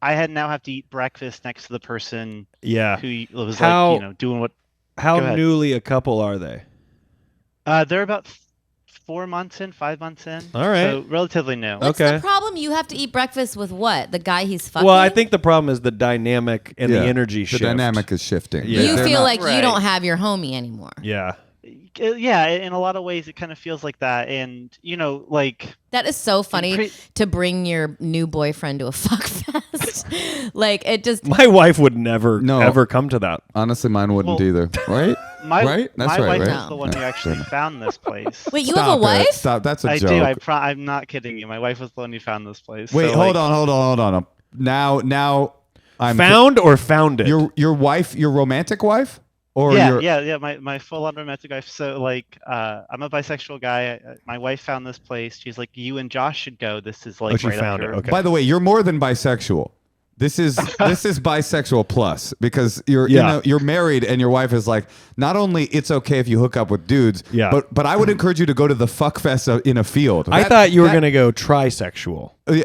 I now have to eat breakfast next to the person Yeah. who was How- like doing what. How Go ahead. newly a couple are they? They're about 4 months in, 5 months in. All right. So relatively new. What's Okay. the problem? You have to eat breakfast with what? The guy he's fucking? Well, I think the problem is the dynamic and the energy The shift. dynamic is shifting. Yeah. you They're feel not- like you Right. don't have your homie anymore. Yeah. Yeah, in a lot of ways, it kind of feels like that. And, like. That is so funny to bring your new boyfriend to a fuck fest. Like, it just. My wife would never No. ever come to that. Honestly, mine wouldn't Well, either. Right? My That's my right, wife right? is the one who actually found this place. Wait, you Stop have a it. wife? Stop. That's a I joke. do. I'm not kidding you. My wife was the one who found this place. Wait, So, hold like, on. Now I'm Found or founded? your wife, your romantic wife, or Yeah, your my full-on romantic wife. So like, I'm a bisexual guy. My wife found this place. She's like, you and Josh should go. This is like she right found up it. your- Okay. By the way, you're more than bisexual. This is bisexual plus because you're Yeah. you're married and your wife is like, not only it's okay if you hook up with dudes, Yeah. but I would encourage you to go to the fuck fest in a field. I thought you were going to go trisexual. Yeah,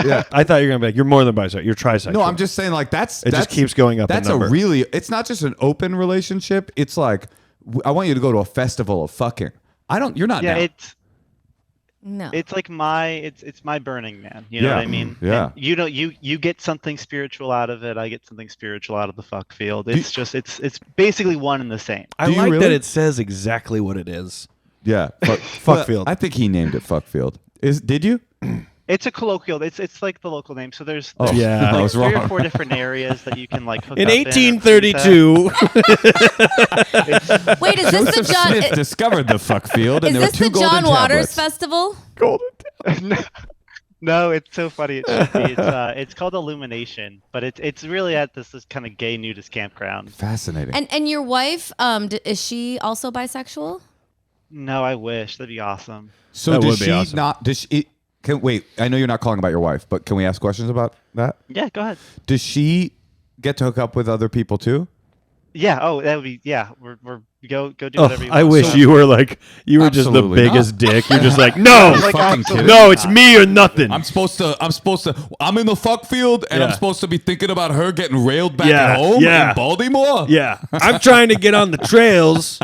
yeah. I thought you were going to be like, you're more than bisexual. You're trisexual. No, I'm just saying like It just keeps going up in That's number. it's not just an open relationship. It's like I want you to go to a festival of fucking. You're not. Yeah, now. No. it's like it's my Burning Man. You know Yeah. what I mean? Yeah. And you get something spiritual out of it. I get something spiritual out of the fuck field. It's it's basically one and the same. I Do you like that really? it says exactly what it is. Yeah, Fuck field. I think he named it Fuckfield. Did you? It's a colloquial. It's like the local name. So there's Oh, Yeah. I like was 3 or wrong. 4 different areas that you can like hook In up 1832, Wait, is this the Joseph John? Smith discovered the fuck field, and Is there this were the 2 John golden Waters tablets. Festival? No, it's so funny. It should be. It's called Illumination, but it's really at this kind of gay nudist campground. Fascinating. And your wife, is she also bisexual? No, I wish that'd be awesome. So That does would be she awesome. not? Does she? Wait, I know you're not calling about your wife, but can we ask questions about that? Yeah, go ahead. Does she get to hook up with other people too? Yeah. Oh, that would be. Yeah. We're go do whatever you I want. wish So- you were like just the Absolutely biggest dick. You're just like, no, Are you fucking absolutely kidding? no, it's me or nothing. I'm in the fuck field, and Yeah. I'm supposed to be thinking about her getting railed back Yeah, at home yeah. in Baltimore. Yeah, I'm trying to get on the trails.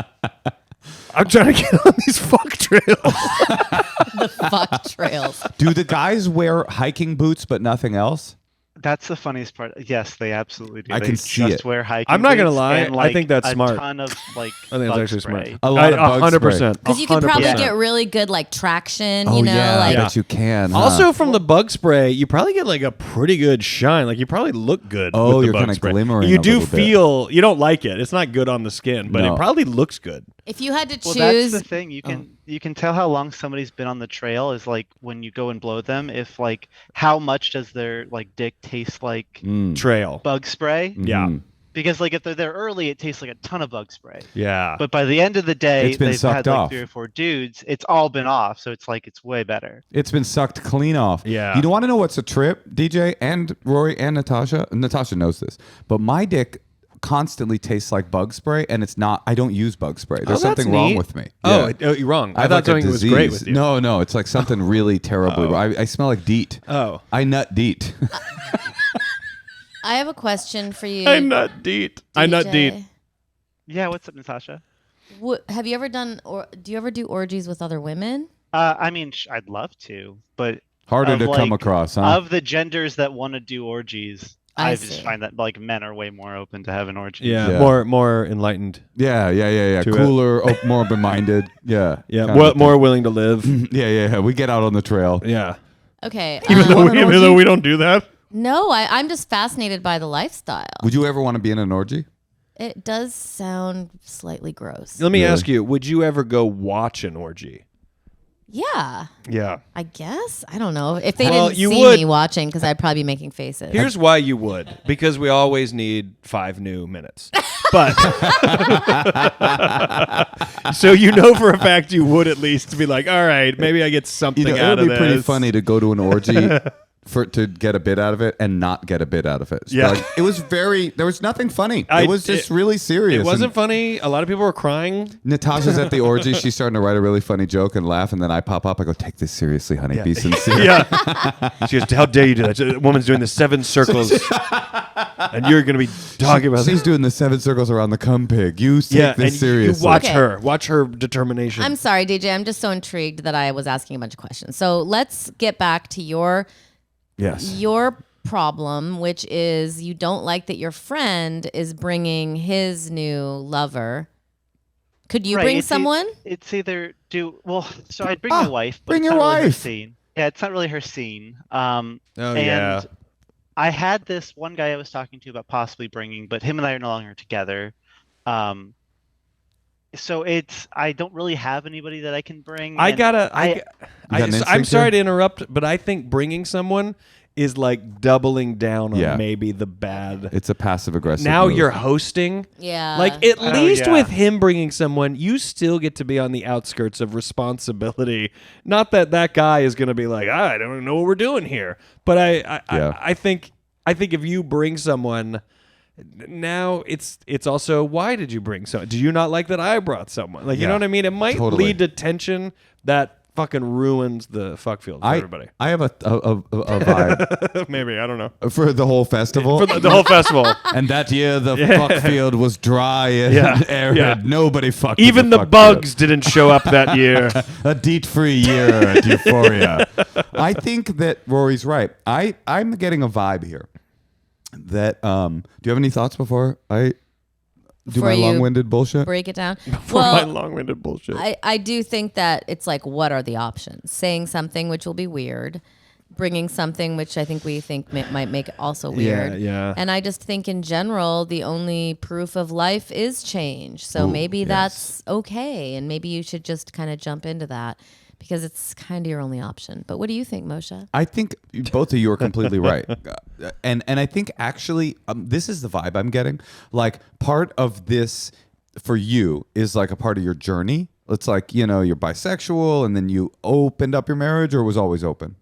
I'm trying to get on these fuck trails. The fuck trails. Do the guys wear hiking boots but nothing else? That's the funniest part. Yes, they absolutely do. I They can see just it. wear hiking I'm not gonna boots lie, and, I like, think that's a smart. ton of like I think it's bug actually spray. smart. A lot of bug 100%. Because you could probably 100%. get really good like traction, Oh you know, yeah, like I bet you can. huh? Also, from the bug spray, you probably get like a pretty good shine. Like you probably look good. Oh, with the you're bug kinda spray. glimmering You a do little bit. feel you don't like it. It's not good on the skin, but No. it probably looks good. if you had to Well, choose. that's the thing. You can tell how long somebody's been on the trail is like when you go and blow them. If like how much does their like dick taste like Mm. Trail. bug spray? Yeah. Mhm. Because like if they're there early, it tastes like a ton of bug spray. Yeah. But by the end of the day, It's been they've sucked had like off. 3 or 4 dudes. It's all been off, so it's like it's way better. It's been sucked clean off. Yeah. You don't want to know what's a trip, DJ and Rory and Natasha? Natasha knows this, but my dick constantly tastes like bug spray, and it's not. I don't use bug spray. There's that's something wrong neat. with me. Oh, Yeah. you're wrong. I have thought like a something was great disease. with you. No, it's like something really terribly wrong. I smell like DEET. Oh. I nut DEET. I have a question for you. I nut deet. I nut deet. DJ. Yeah, what's up, Natasha? Have you ever done, or do you ever do orgies with other women? I mean, I'd love to, but Harder of, to come like, across, huh? of the genders that want to do orgies, I I just see. find that like men are way more open to having orgies. Yeah, Yeah. more enlightened. Yeah. To it. Cooler, more open-minded. Yeah. Yeah, Kind of more willing to live. thing. Yeah. We get out on the trail. Yeah. Okay. Even want an though orgy? we don't do that. No, I'm just fascinated by the lifestyle. Would you ever want to be in an orgy? It does sound slightly gross. Let me Really? ask you, would you ever go watch an orgy? Yeah, Yeah. I guess. I don't know. If they Well, didn't you see would- me watching, because I'd probably be making faces. Here's why you would. Because we always need 5 new minutes. But so you know for a fact you would at least be like, all right, maybe I get something You know, out it would of be this. pretty funny to go to an orgy to get a bit out of it and not get a bit out of it. So Yeah. like, it was there was nothing funny. I- It was just really serious. It wasn't And funny. A lot of people were crying. Natasha's at the orgy. She's starting to write a really funny joke and laugh, and then I pop up. I go, "Take this seriously, honey. Be sincere." Yeah. She goes, how dare you do that? A woman's doing the 7 circles, and you're going to be talking about She's doing the 7 circles around the cum pig. You take yeah, this and seriously. you watch Okay. her. Watch her determination. I'm sorry, DJ. I'm just so intrigued that I was asking a bunch of questions. So let's get back to your Yes. problem, which is you don't like that your friend is bringing his new lover. Could you Right, bring it's someone? It's either so I'd bring my wife, but bring it's your not really her wife. scene. Yeah, it's not really her scene. oh, And yeah. I had this one guy I was talking to about possibly bringing, but him and I are no longer together. So I don't really have anybody that I can bring. I and gotta. got an I'm instinct sorry here? to interrupt, but I think bringing someone is like doubling down on Yeah. maybe the bad. It's a passive aggressive. Now move. you're hosting. Yeah. Like at Oh, least yeah. with him bringing someone, you still get to be on the outskirts of responsibility. Not that guy is going to be like, I don't know what we're doing here. But I think if you bring someone, now it's also why did you bring someone? Do you not like that I brought someone? Like you know Yeah, what I mean? It might totally. lead to tension that fucking ruins the fuck field for everybody. I have a vibe Maybe I don't know for the whole festival. for the whole festival. And that year, the fuck field was dry and Yeah, arid. yeah. Nobody fucked. Even in the fuck bugs didn't show up that year. field. A DEET-free year at Euphoria. I think that Rory's right. I'm getting a vibe here. That do you have any thoughts before I do Before my you long-winded bullshit? break it down. For my long-winded bullshit. I do think that it's like, what are the options? Saying something, which will be weird. Bringing something, which I think we think might make it also weird. yeah. And I just think in general, the only proof of life is change. So maybe yes. that's okay. And maybe you should just kind of jump into that because it's kind of your only option. But what do you think, Moshe? I think both of you are completely right, and I think actually this is the vibe I'm getting. Like part of this for you is like a part of your journey. It's like you're bisexual, and then you opened up your marriage, or it was always open.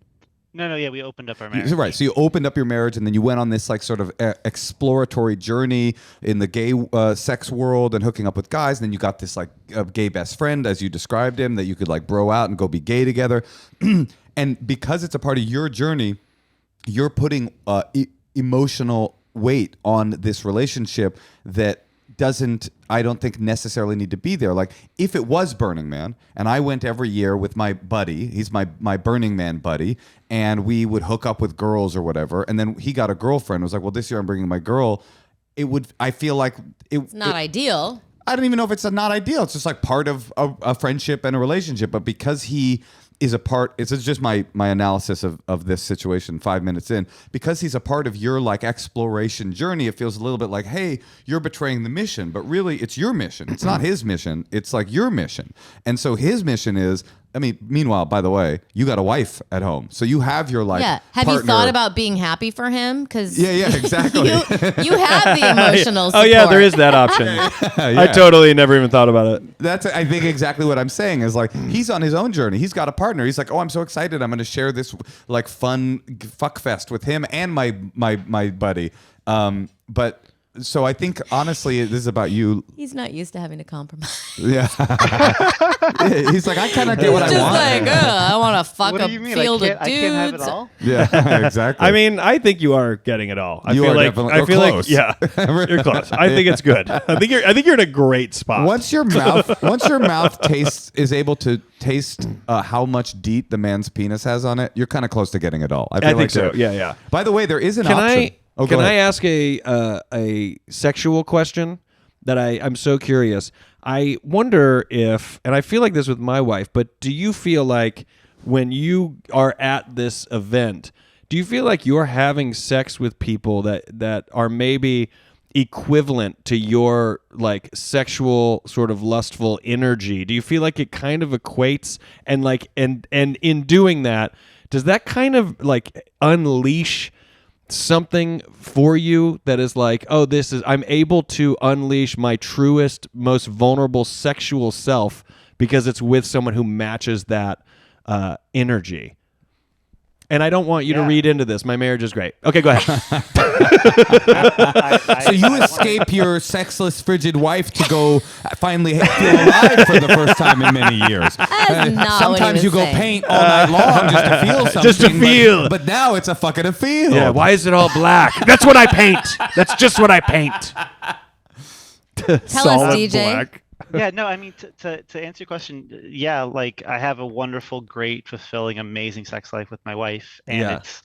No, yeah, we opened up our marriage. Right. So you opened up your marriage, and then you went on this like sort of exploratory journey in the gay sex world and hooking up with guys. And then you got this like gay best friend, as you described him, that you could like bro out and go be gay together. And because it's a part of your journey, you're putting emotional weight on this relationship that doesn't, I don't think, necessarily need to be there. Like if it was Burning Man and I went every year with my buddy, he's my Burning Man buddy, and we would hook up with girls or whatever, and then he got a girlfriend, was like, well, this year I'm bringing my girl, I feel like It's not ideal. I don't even know if it's not ideal. It's just like part of a friendship and a relationship. But because he is a part, it's just my analysis of this situation 5 minutes in. Because he's a part of your like exploration journey, it feels a little bit like, hey, you're betraying the mission. But really, it's your mission. It's not his mission. It's like your mission. And so his mission is, meanwhile, by the way, you got a wife at home. So you have your like Have you partner. thought about being happy for him? Because Yeah, exactly. you have the emotional Oh support. yeah, there is that option. I totally never even thought about it. That's, I think, exactly what I'm saying is like he's on his own journey. He's got a partner. He's like, oh, I'm so excited. I'm going to share this like fun fuck fest with him and my buddy. But So I think honestly, this is about you. He's not used to having to compromise. Yeah. He's like, I kind of get what I Just want. like, I want to fuck What a do you mean? field I of dudes. can't have it all? Yeah, exactly. I mean, I think you are getting it all. I You feel are like definitely- I you're feel close. like you're close. I think it's good. I think you're in a great spot. once your mouth is able to taste how much DEET the man's penis has on it, you're kind of close to getting it all. I feel I think like so. Yeah. By the way, there is an Can option. Can I ask a sexual question that I'm so curious? I wonder if, and I feel like this with my wife, but do you feel like when you are at this event, do you feel like you're having sex with people that are maybe equivalent to your like sexual sort of lustful energy? Do you feel like it kind of equates and like and in doing that, does that kind of like unleash something for you that is like, oh, I'm able to unleash my truest, most vulnerable sexual self because it's with someone who matches that energy? And I don't want you to read into this. My marriage is great. Okay, go ahead. So you escape your sexless, frigid wife to go finally feel alive for the first time in many years. That's not Sometimes what he you was go saying. paint all night long just to feel something. Just to feel. But now it's a fucking field. Yeah, why is it all black? That's what I paint. That's just what I paint. Tell us, DJ. Black. Yeah, no, I mean, to answer your question, yeah, like I have a wonderful, great, fulfilling, amazing sex life with my wife, and it's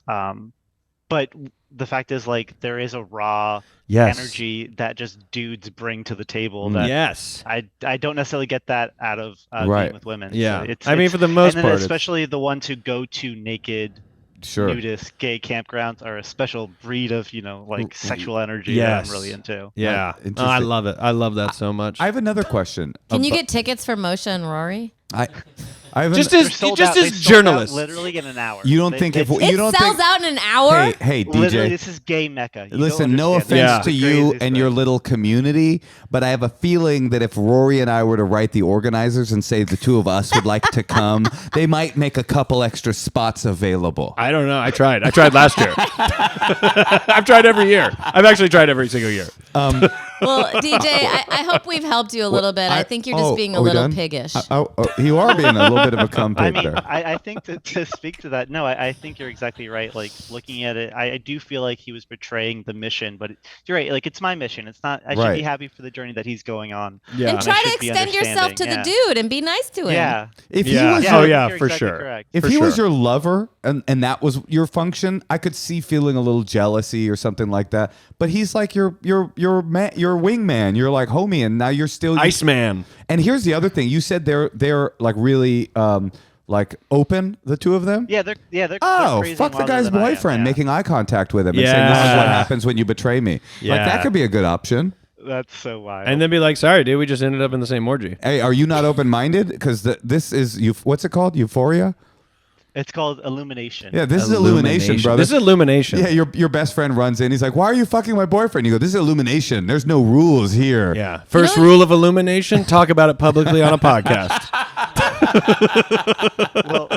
but the fact is, like, there is a raw energy that just dudes bring to the table that I don't necessarily get that out of being with women. Yeah, So I mean, for the most and then part, especially the ones who go to naked. Sure. Nudist gay campgrounds are a special breed of, like sexual energy that I'm really into. Yeah. Interesting. I love it. I love that so much. I have another question. Can you get tickets for Moshe and Rory? I have Just an- as They're sold just out. They as sold out journalists. literally in an hour. You don't think if you It don't sells think, out in an hour? Hey, Literally, DJ. this is gay mecca. You Listen, don't no understand. offense Yeah. to It's the you craziest and your thing. little community, but I have a feeling that if Rory and I were to write the organizers and say the two of us would like to come, they might make a couple extra spots available. I don't know. I tried last year. I've tried every year. I've actually tried every single year. Well, DJ, I hope we've helped you a little bit. I think you're just being a are we little done? piggish. You are being a little bit of a cum I pig mean, there. I think to speak to that, no, I think you're exactly right. Like looking at it, I do feel like he was betraying the mission, but you're right. Like it's my mission. It's not. I should Right. be happy for the journey that he's going on. Yeah. And I try to should be extend yourself to understanding. the dude and be nice to him. Yeah. If Yeah. he was Oh, I think yeah, you're for exactly sure. correct. If For he was sure. your lover and that was your function, I could see feeling a little jealousy or something like that. But he's like your wingman. You're like homie, and now you're still Iceman. And here's the other thing: you said they're like really like open, the two of them. Yeah, they're Oh, crazy fuck the wilder guy's than I am, boyfriend, yeah. making eye contact with him and saying, "This is what Yeah. happens when you betray me." Like Yeah. that could be a good option. That's so wild. And then be like, sorry, dude, we just ended up in the same orgy. Hey, are you not open-minded? Because this is what's it called? Euphoria. it's called illumination. Yeah, this is illumination, brother. This is illumination. Yeah, your best friend runs in. He's like, "Why are you fucking my boyfriend?" You go, "This is illumination. There's no rules here." Yeah. First You know- rule of illumination, talk about it publicly on a podcast. Well,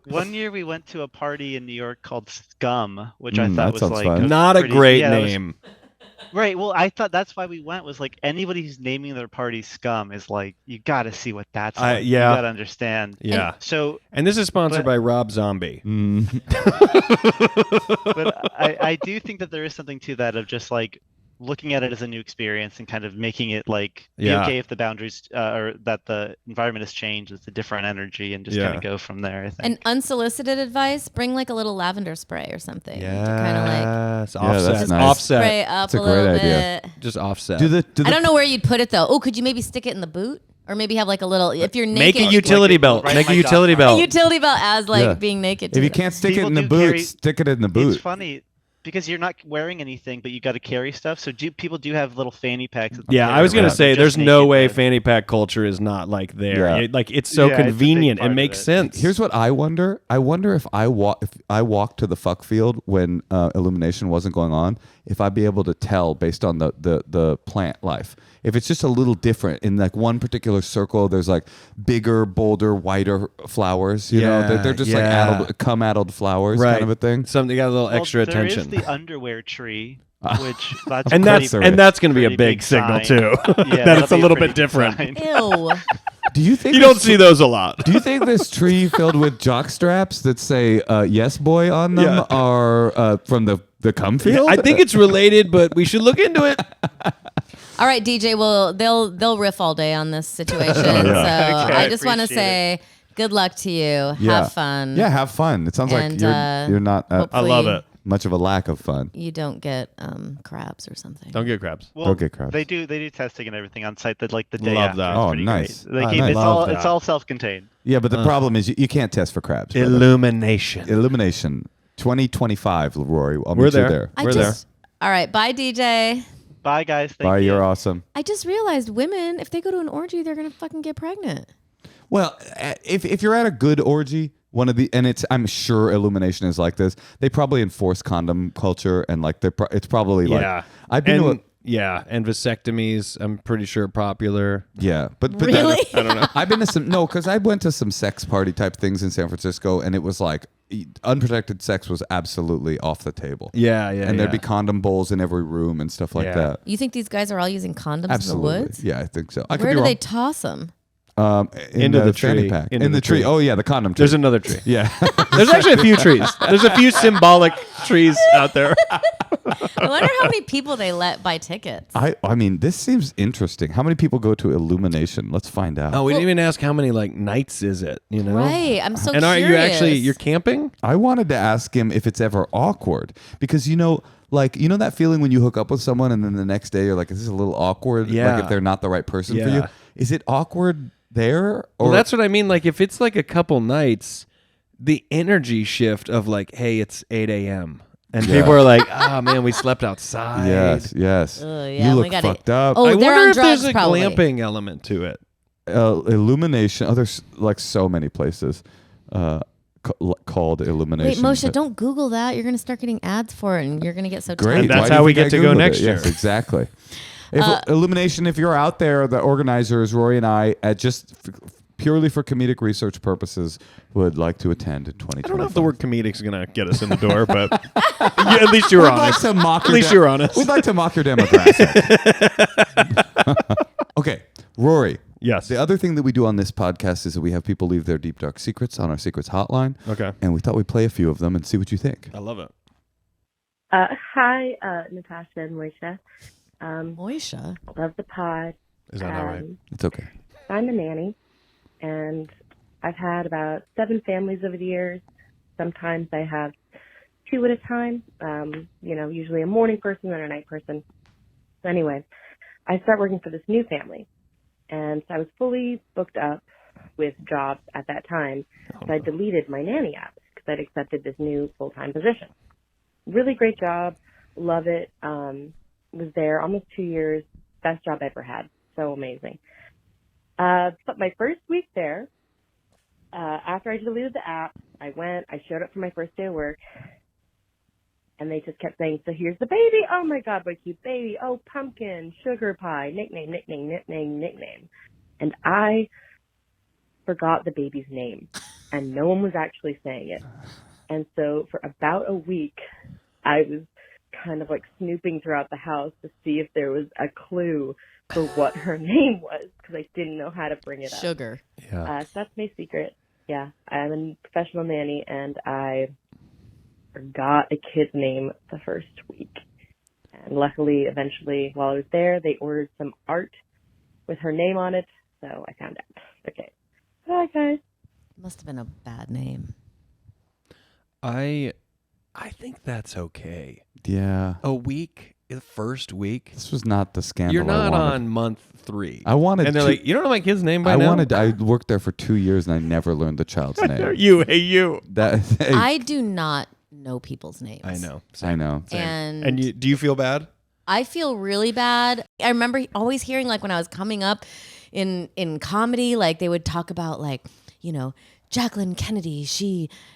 one year we went to a party in New York called Scum, which I that thought was sounds like fun. Not a pretty- great yeah, it was- name. Right. Well, I thought that's why we went, was like anybody who's naming their party Scum is like, you got to see what that's like. yeah. You got to understand. Yeah. So, And this is sponsored But- by Rob Zombie. but I do think that there is something to that of just like looking at it as a new experience and kind of making it like be Yeah. okay if the boundaries or that the environment has changed. It's a different energy and just Yeah. kind of go from there. I think. And unsolicited advice, bring like a little lavender spray or something. Yeah. To kind of like It's Yeah, offset. that's nice. Offset. spray up That's a a great little idea. bit. Just offset. Do the I don't know where you'd put it though. Oh, could you maybe stick it in the boot? Or maybe have like a little, if you're Make naked. a utility Like, belt. right Make a my utility dog. a belt. utility belt as like Yeah. being naked. If you too. can't stick it People in the do boot, carry- stick it in the boot. It's funny because you're not wearing anything, but you got to carry stuff. So people do have little fanny packs. that they'll Yeah, carry I was gonna around say, just there's no naked way with. fanny pack culture is not like there. Yeah. Like it's so Yeah, it's a big convenient. It part of makes it. sense. Here's what I wonder. I wonder if I walked to the fuck field when illumination wasn't going on, if I'd be able to tell based on the plant life. If it's just a little different in like one particular circle, there's like bigger, bolder, whiter flowers. You know, they're just yeah. like cum-addled flowers right. kind of a thing. Something got a little Well, extra there attention. is the underwear tree. which that's And pretty, that's going to be a pretty big signal sign. too. Yeah, that it's a that'll be little pretty bit different. sign. Ew. Do you think You don't see those a lot. Do you think this tree filled with jock straps that say "Yes, boy" on them Yeah. are from the cum field? I think it's related, but we should look into it. All right, DJ. Well, they'll riff all day on this situation. So Okay, I just want to appreciate say good luck to you. Yeah. Have fun. Yeah, have fun. It sounds And, like you're not hopefully I love it. much of a lack of fun. You don't get crabs or something. Don't get crabs. Well, get crabs. they do testing and everything on site that like the day Love after. that. It's Oh, pretty nice. great. They Oh, keep, nice. Love it's that. all self-contained. Yeah, but the problem is you can't test for crabs. brother. Illumination. Illumination 2025, Rory. I'll We're meet you there. there. We're there. All right, bye, DJ. Bye, guys. Thank Bye, you. you're awesome. I just realized women, if they go to an orgy, they're gonna fucking get pregnant. Well, if you're at a good orgy, I'm sure Illumination is like this. They probably enforce condom culture and like it's probably Yeah. like I've been to a, and vasectomies, I'm pretty sure popular. yeah, but Really? I don't know. I've been to because I went to some sex party type things in San Francisco, and it was like unprotected sex was absolutely off the table. Yeah, and there'd be condom bowls in every room and stuff like Yeah. that. You think these guys are all using condoms Absolutely, in the woods? yeah, I think so. I could Where be do wrong. they toss them? Into the tree. fanny pack. Into In the the tree. tree. Oh yeah, the condom tree. There's another tree. yeah. There's actually a few trees. There's a few symbolic trees out there. I wonder how many people they let buy tickets. I mean, this seems interesting. How many people go to Illumination? Let's find out. Oh, we didn't even ask how many like nights is it, you know? Right. I'm so And curious. are you actually you're camping? I wanted to ask him if it's ever awkward because like that feeling when you hook up with someone and then the next day you're like, is this a little awkward? Yeah. Like if they're not the right person for Yeah. you, is it awkward there? Or Well, that's what I mean. Like if it's like a couple nights, the energy shift of like, hey, it's 8 a.m. And Yeah. people are like, oh man, we slept outside. yes. Ugh, yeah, you we look gotta- fucked up. Oh, I they're wonder on if drugs, there's a probably. glamping element to it. Illumination. Oh, there's like so many places called Wait, Illumination. Moshe, don't Google that. You're going to start getting ads for it, and you're going to get so Great. tired. And that's Why do how you we think get I to go Googled next it? Yes, year. exactly. If Illumination, if you're out there, the organizers, Rory and I, purely for comedic research purposes, would like to attend in 2025. I don't know if the word comedic is going to get us in the door, but at least you're honest. We'd like to mock At least you're honest. We'd like to mock your demographic. Okay, Rory. Yes. The other thing that we do on this podcast is that we have people leave their deep, dark secrets on our secrets hotline. Okay. And we thought we'd play a few of them and see what you think. I love it. Hi, Natasha and Moshe. Moisha. Love the pod. Is that not right? It's okay. I'm a nanny, and I've had about 7 families over the years. Sometimes I have 2 at a time, usually a morning person and a night person. So anyway, I start working for this new family, and so I was fully booked up with jobs at that time, so I deleted my nanny app because I'd accepted this new full-time position. Really great job. Love it. Was there almost 2 years. Best job I ever had. So amazing. But my first week there, after I deleted the app, I showed up for my first day of work, and they just kept saying, so here's the baby. Oh my God, what a cute baby. Oh, pumpkin, sugar pie, nickname. And I forgot the baby's name, and no one was actually saying it. And so for about a week, I was kind of like snooping throughout the house to see if there was a clue for what her name was, because I didn't know how to bring it up. Sugar. Yeah. So that's my secret. Yeah, I'm a professional nanny, and I forgot a kid's name the first week. And luckily, eventually, while I was there, they ordered some art with her name on it, so I found out. Okay. Bye, guys. Must have been a bad name. I think that's okay. Yeah. A week, the first week. This was not the scandal You're not I wanted. on month 3. I wanted and they're to- like, you don't know my kid's name by now? I worked there for 2 years and I never learned the child's name. you. I do not know people's names. I know. I know. And do you feel bad? I feel really bad. I remember always hearing, like, when I was coming up in comedy, like, they would talk about, like, Jacqueline Kennedy,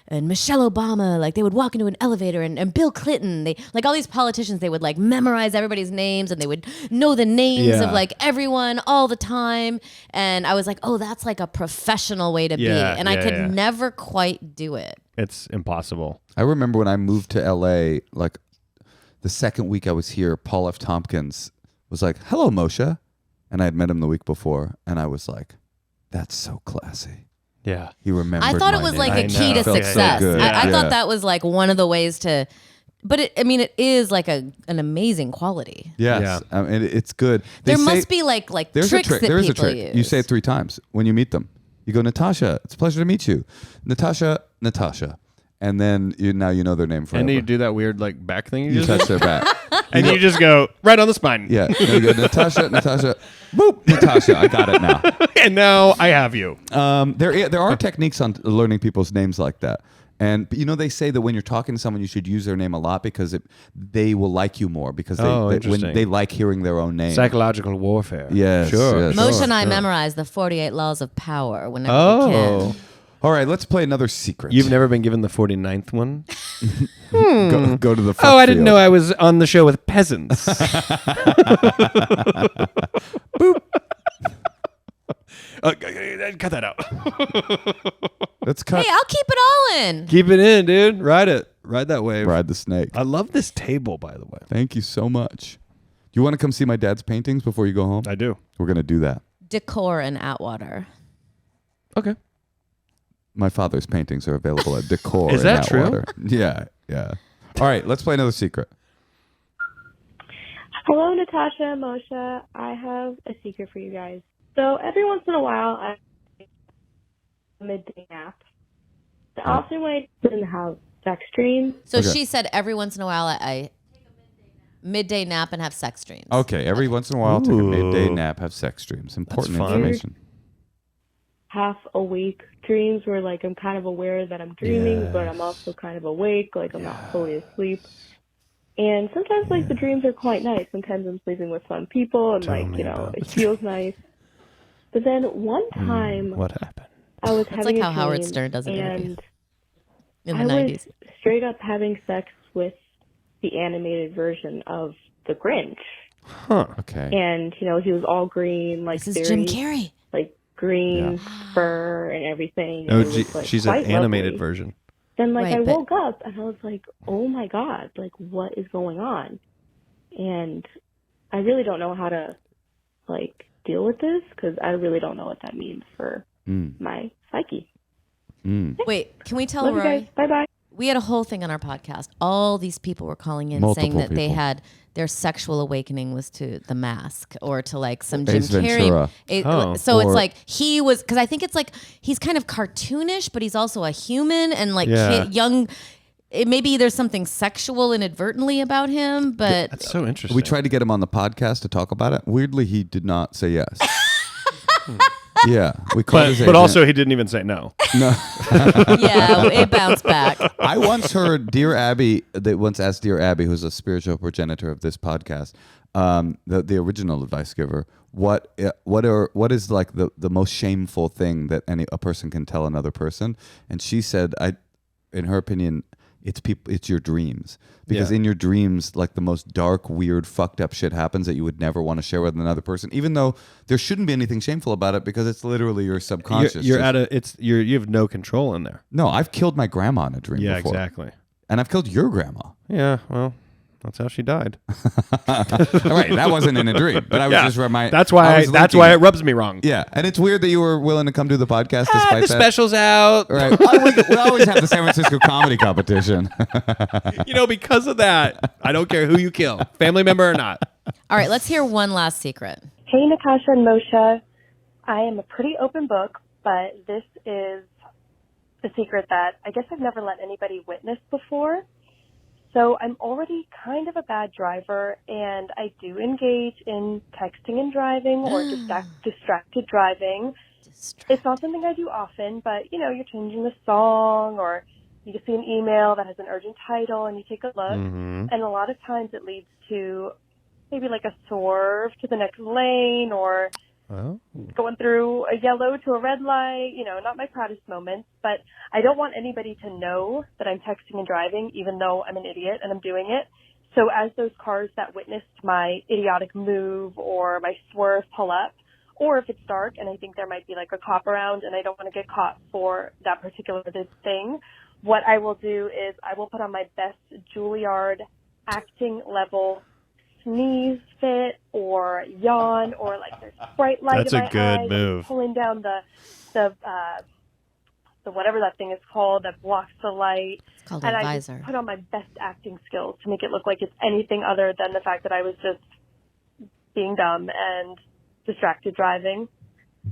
and Michelle Obama, like, they would walk into an elevator, and Bill Clinton, they, like, all these politicians, they would, like, memorize everybody's names, and they would know the names of, like, everyone all the time. And I was like, oh, that's like a professional way to be. And I could never quite do it. It's impossible. I remember when I moved to LA, like the second week I was here, Paul F. Tompkins was like, "Hello, Moshe," and I had met him the week before, and I was like, "That's so classy." Yeah. He remembered. I thought it my was name. like I a key know. to Felt so success. good. I Yeah. thought that was like one of the ways to, but it is like an amazing quality. Yes, it's good. There must be like there's tricks a trick. that There is a people trick. use. You say it 3 times when you meet them. You go, Natasha, it's a pleasure to meet you. Natasha, Natasha. And then you know their name forever. And you do that weird like back thing. You touch their back. and you just go right on the spine. Yeah. No, you go, Natasha, Natasha. Boop, Natasha. I got it now. And now I have you. There are techniques on learning people's names like that. And they say that when you're talking to someone, you should use their name a lot because they will like you more because when interesting. they like hearing their own name. Psychological warfare. Yes, Sure. yes. Moshe and I memorized the 48 laws of power whenever we Oh. can. All right, let's play another secret. You've never been given the 49th one? go to the front Oh, I didn't field. know I was on the show with peasants. Boop. Cut that out. Let's cut. Hey, I'll keep it all in. Keep it in, dude. Ride it. Ride that wave. Ride the snake. I love this table, by the way. Thank you so much. You want to come see my dad's paintings before you go home? I do. We're going to do that. Decor in Atwater. Okay. My father's paintings are available at Decor. Is in that true? Atwater. Yeah, yeah. All right, let's play another secret. Hello, Natasha and Moshe. I have a secret for you guys. So every once in a while, I take a midday nap. The often way I in the house, sex dreams. So Okay. she said every once in a while I take a midday nap and have sex dreams. Okay, every once in a while, take a midday Ooh. nap, have sex dreams. Important fun. information. Half awake dreams where like I'm kind of aware that I'm dreaming, but I'm also kind of awake, like I'm not fully asleep. And sometimes like the dreams are quite nice. Sometimes I'm sleeping with fun people and Tell like, me about it it. feels nice. But then one time What happened? I was That's having like a how Howard dream, Stern does it and in I the 90s. was straight up having sex with the animated version of the Grinch. Huh. Okay. And, he was all green, like This is Jim very Carrey. like green fur and everything. Oh, It was, like, she's an quite animated lovely. version. Then, Right, I but- woke up and I was like, oh my God, like, what is going on? And I really don't know how to, like, deal with this because I really don't know what that means for my psyche. Wait, can we tell Love you Rory? guys. Bye-bye. We had a whole thing on our podcast. All these people were calling in Multiple saying that they people. had their sexual awakening was to The Mask or to like some Jim Ace Ventura. Carrey. So it's Or- like he was, because I think it's like he's kind of cartoonish, but he's also a human and like Yeah. young. Maybe there's something sexual inadvertently about him, but That's so interesting. We tried to get him on the podcast to talk about it. Weirdly, he did not say yes. Yeah, we called his but agent. also he didn't even say no. yeah, it bounced back. I once heard Dear Abby. They once asked Dear Abby, who's a spiritual progenitor of this podcast, the original advice giver, what is like the most shameful thing that a person can tell another person? And she said, in her opinion, it's your dreams, because Yeah. in your dreams, like the most dark, weird, fucked up shit happens that you would never want to share with another person, even though there shouldn't be anything shameful about it because it's literally your subconscious. You're you have no control in there. No, I've killed my grandma in a dream Yeah, before. exactly. And I've killed your grandma. Yeah, well, that's how she died. Right, that wasn't in a dream, but I was just reminding. That's why it rubs me wrong. Yeah, and it's weird that you were willing to come do the podcast Ah, despite the that. special's out. Right, we always have the San Francisco comedy competition. Because of that, I don't care who you kill, family member or not. All right, let's hear one last secret. Hey, Natasha and Moshe. I am a pretty open book, but this is a secret that I guess I've never let anybody witness before. So I'm already kind of a bad driver, and I do engage in texting and driving or distracted driving. It's not something I do often, but, you're changing the song or you see an email that has an urgent title and you take a look. Mm-hmm. And a lot of times it leads to maybe like a swerve to the next lane or Oh. going through a yellow to a red light, not my proudest moments, but I don't want anybody to know that I'm texting and driving, even though I'm an idiot and I'm doing it. So as those cars that witnessed my idiotic move or my swerve pull up, or if it's dark and I think there might be like a cop around and I don't want to get caught for that particular thing, what I will do is I will put on my best Juilliard acting level sneeze fit or yawn or like there's bright light That's in a my good eyes, move. pulling down the whatever that thing is called that blocks the light. It's called And a I visor. just put on my best acting skills to make it look like it's anything other than the fact that I was just being dumb and distracted driving.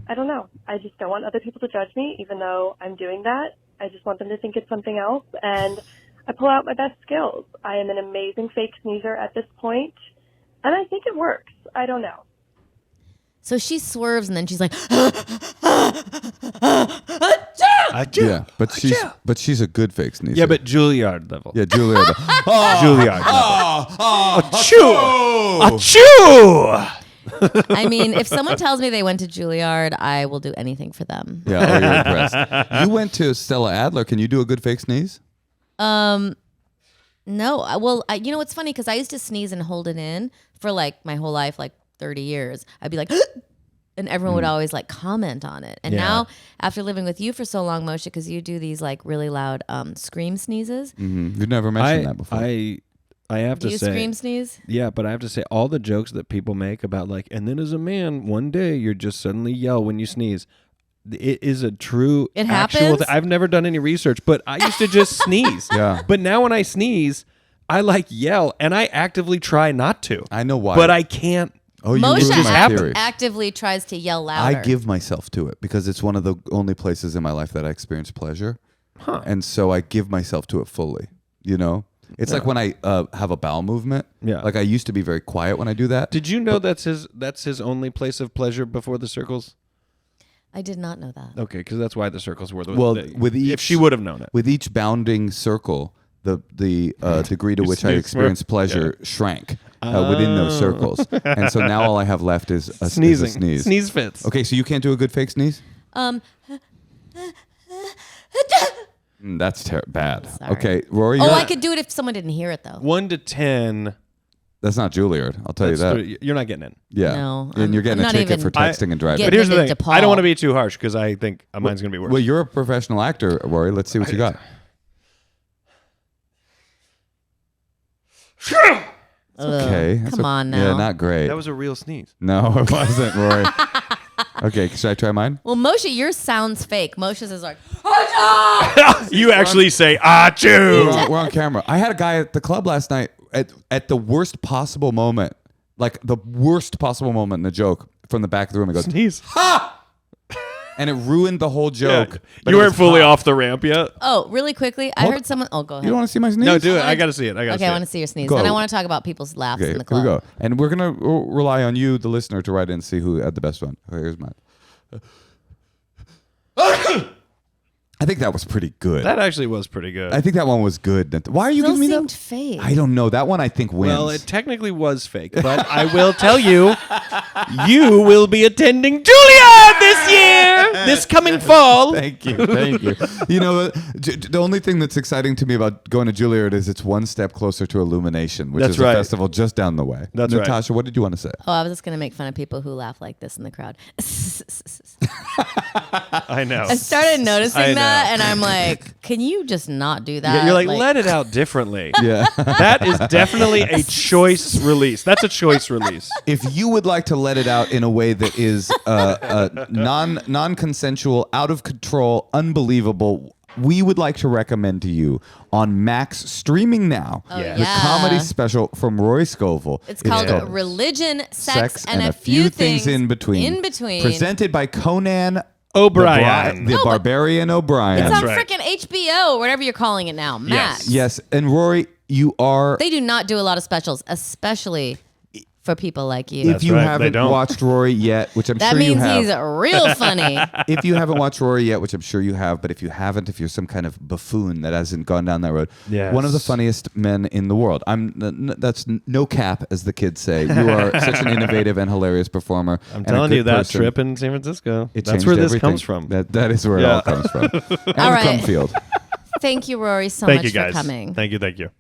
I don't know. I just don't want other people to judge me, even though I'm doing that. I just want them to think it's something else. And I pull out my best skills. I am an amazing fake sneezer at this point, and I think it works. I don't know. So she swerves and then she's like, Yeah, but she's a good fake sneezer. Yeah, but Juilliard level. yeah, Juilliard. Juilliard level. Achoo! Achoo! I mean, if someone tells me they went to Juilliard, I will do anything for them. Yeah, oh, you're impressed. You went to Stella Adler. Can you do a good fake sneeze? No. Well, you know, it's funny because I used to sneeze and hold it in for like my whole life, like 30 years. I'd be like, and everyone would always like comment on it. And Yeah. now, after living with you for so long, Moshe, because you do these like really loud scream sneezes. Mm-hmm. You've never mentioned that before. I have Do to you say, scream sneeze? yeah, but I have to say, all the jokes that people make about like, and then as a man, one day you're just suddenly yell when you sneeze. It is a true It actual happens? I've never done any research, but I used to just sneeze. Yeah. But now when I sneeze, I like yell, and I actively try not to. I know why. But I can't. Oh, you Moshe ruined my theory. actively tries to yell louder. I give myself to it because it's one of the only places in my life that I experience pleasure. And so I give myself to it fully, you know? It's like when I have a bowel movement. Yeah. Like I used to be very quiet when I do that. Did you know that's his only place of pleasure before the circles? I did not know that. Okay, because that's why the circles were the Well, with if each- she would have known it. With each bounding circle, the degree to which I sneeze experience more. pleasure shrank within those circles. And so now all I have left is a Sneezing. sneeze. Sneeze fits. Okay, so you can't do a good fake sneeze? That's bad. Sorry. Okay, Rory. Oh, you're- I could do it if someone didn't hear it though. 1 to 10. That's not Juilliard. I'll tell you that. You're not getting in. Yeah. No, and you're getting I'm a not ticket even- for texting and driving. Get- But here's the Getting thing. into I don't want to Paul. be too harsh because I think mine's going to be worse. Well, you're a professional actor, Rory. Let's see what you got. Okay. That's Come on now. Yeah, not great. that was a real sneeze. No, it wasn't, Rory. Okay, should I try mine? Well, Moshe, yours sounds fake. Moshe's is like, You actually say achoo. We're on camera. I had a guy at the club last night at the worst possible moment, like the worst possible moment in the joke from the back of the room. He goes, Sneeze. and it ruined the whole joke. but You it weren't was fully hot. off the ramp yet. oh, really quickly. I heard someone. Oh, go ahead. You don't want to see my sneeze? No, do it. I got to see it. I got to see Okay, I it. want to see your sneeze. Go. Then I want to talk about people's laughs Okay, in the here we club. go. And we're going to rely on you, the listener, to write in and see who had the best one. Okay, here's mine. I think that was pretty good. That actually was pretty good. I think that one was good. Why are you Still giving me seemed that? fake. I don't know. That one I think wins. Well, it technically was fake, but I will tell you, you will be attending Juilliard this year, this coming fall. Thank you. Thank you. You know, the only thing that's exciting to me about going to Juilliard is it's one step closer to Illumination, which That's is right. a festival just down the way. That's right. Natasha, what did you want to say? Oh, I was just going to make fun of people who laugh like this in the crowd. I know. I started noticing I know. that, and I'm like, can you just not do that? You're like, let it out differently. Yeah. That is definitely a choice release. That's a choice release. If you would like to let it out in a way that is non-consensual, out of control, unbelievable, we would like to recommend to you on Max streaming now yeah. the comedy special from Rory Scovel. It's called Religion, Sex, and a few things in between. In between. Presented by Conan O'Brien. the Barbarian O'Brien. It's That's on right. freaking HBO or whatever you're calling it now. Max. Yes, and Rory, you are. They do not do a lot of specials, especially for people like you. If you right, they haven't don't. watched Rory yet, which I'm That sure you means have. he's real funny. If you haven't watched Rory yet, which I'm sure you have, but if you haven't, if you're some kind of buffoon that hasn't gone down that road, Yes. one of the funniest men in the world. That's no cap, as the kids say. You are such an innovative and hilarious performer. I'm and a telling good you, that person. trip in San Francisco, It that's changed where this everything. comes from. That is where it all comes from. And All right. Crumfield. Thank you, Rory, so Thank much you, guys. for coming. Thank you.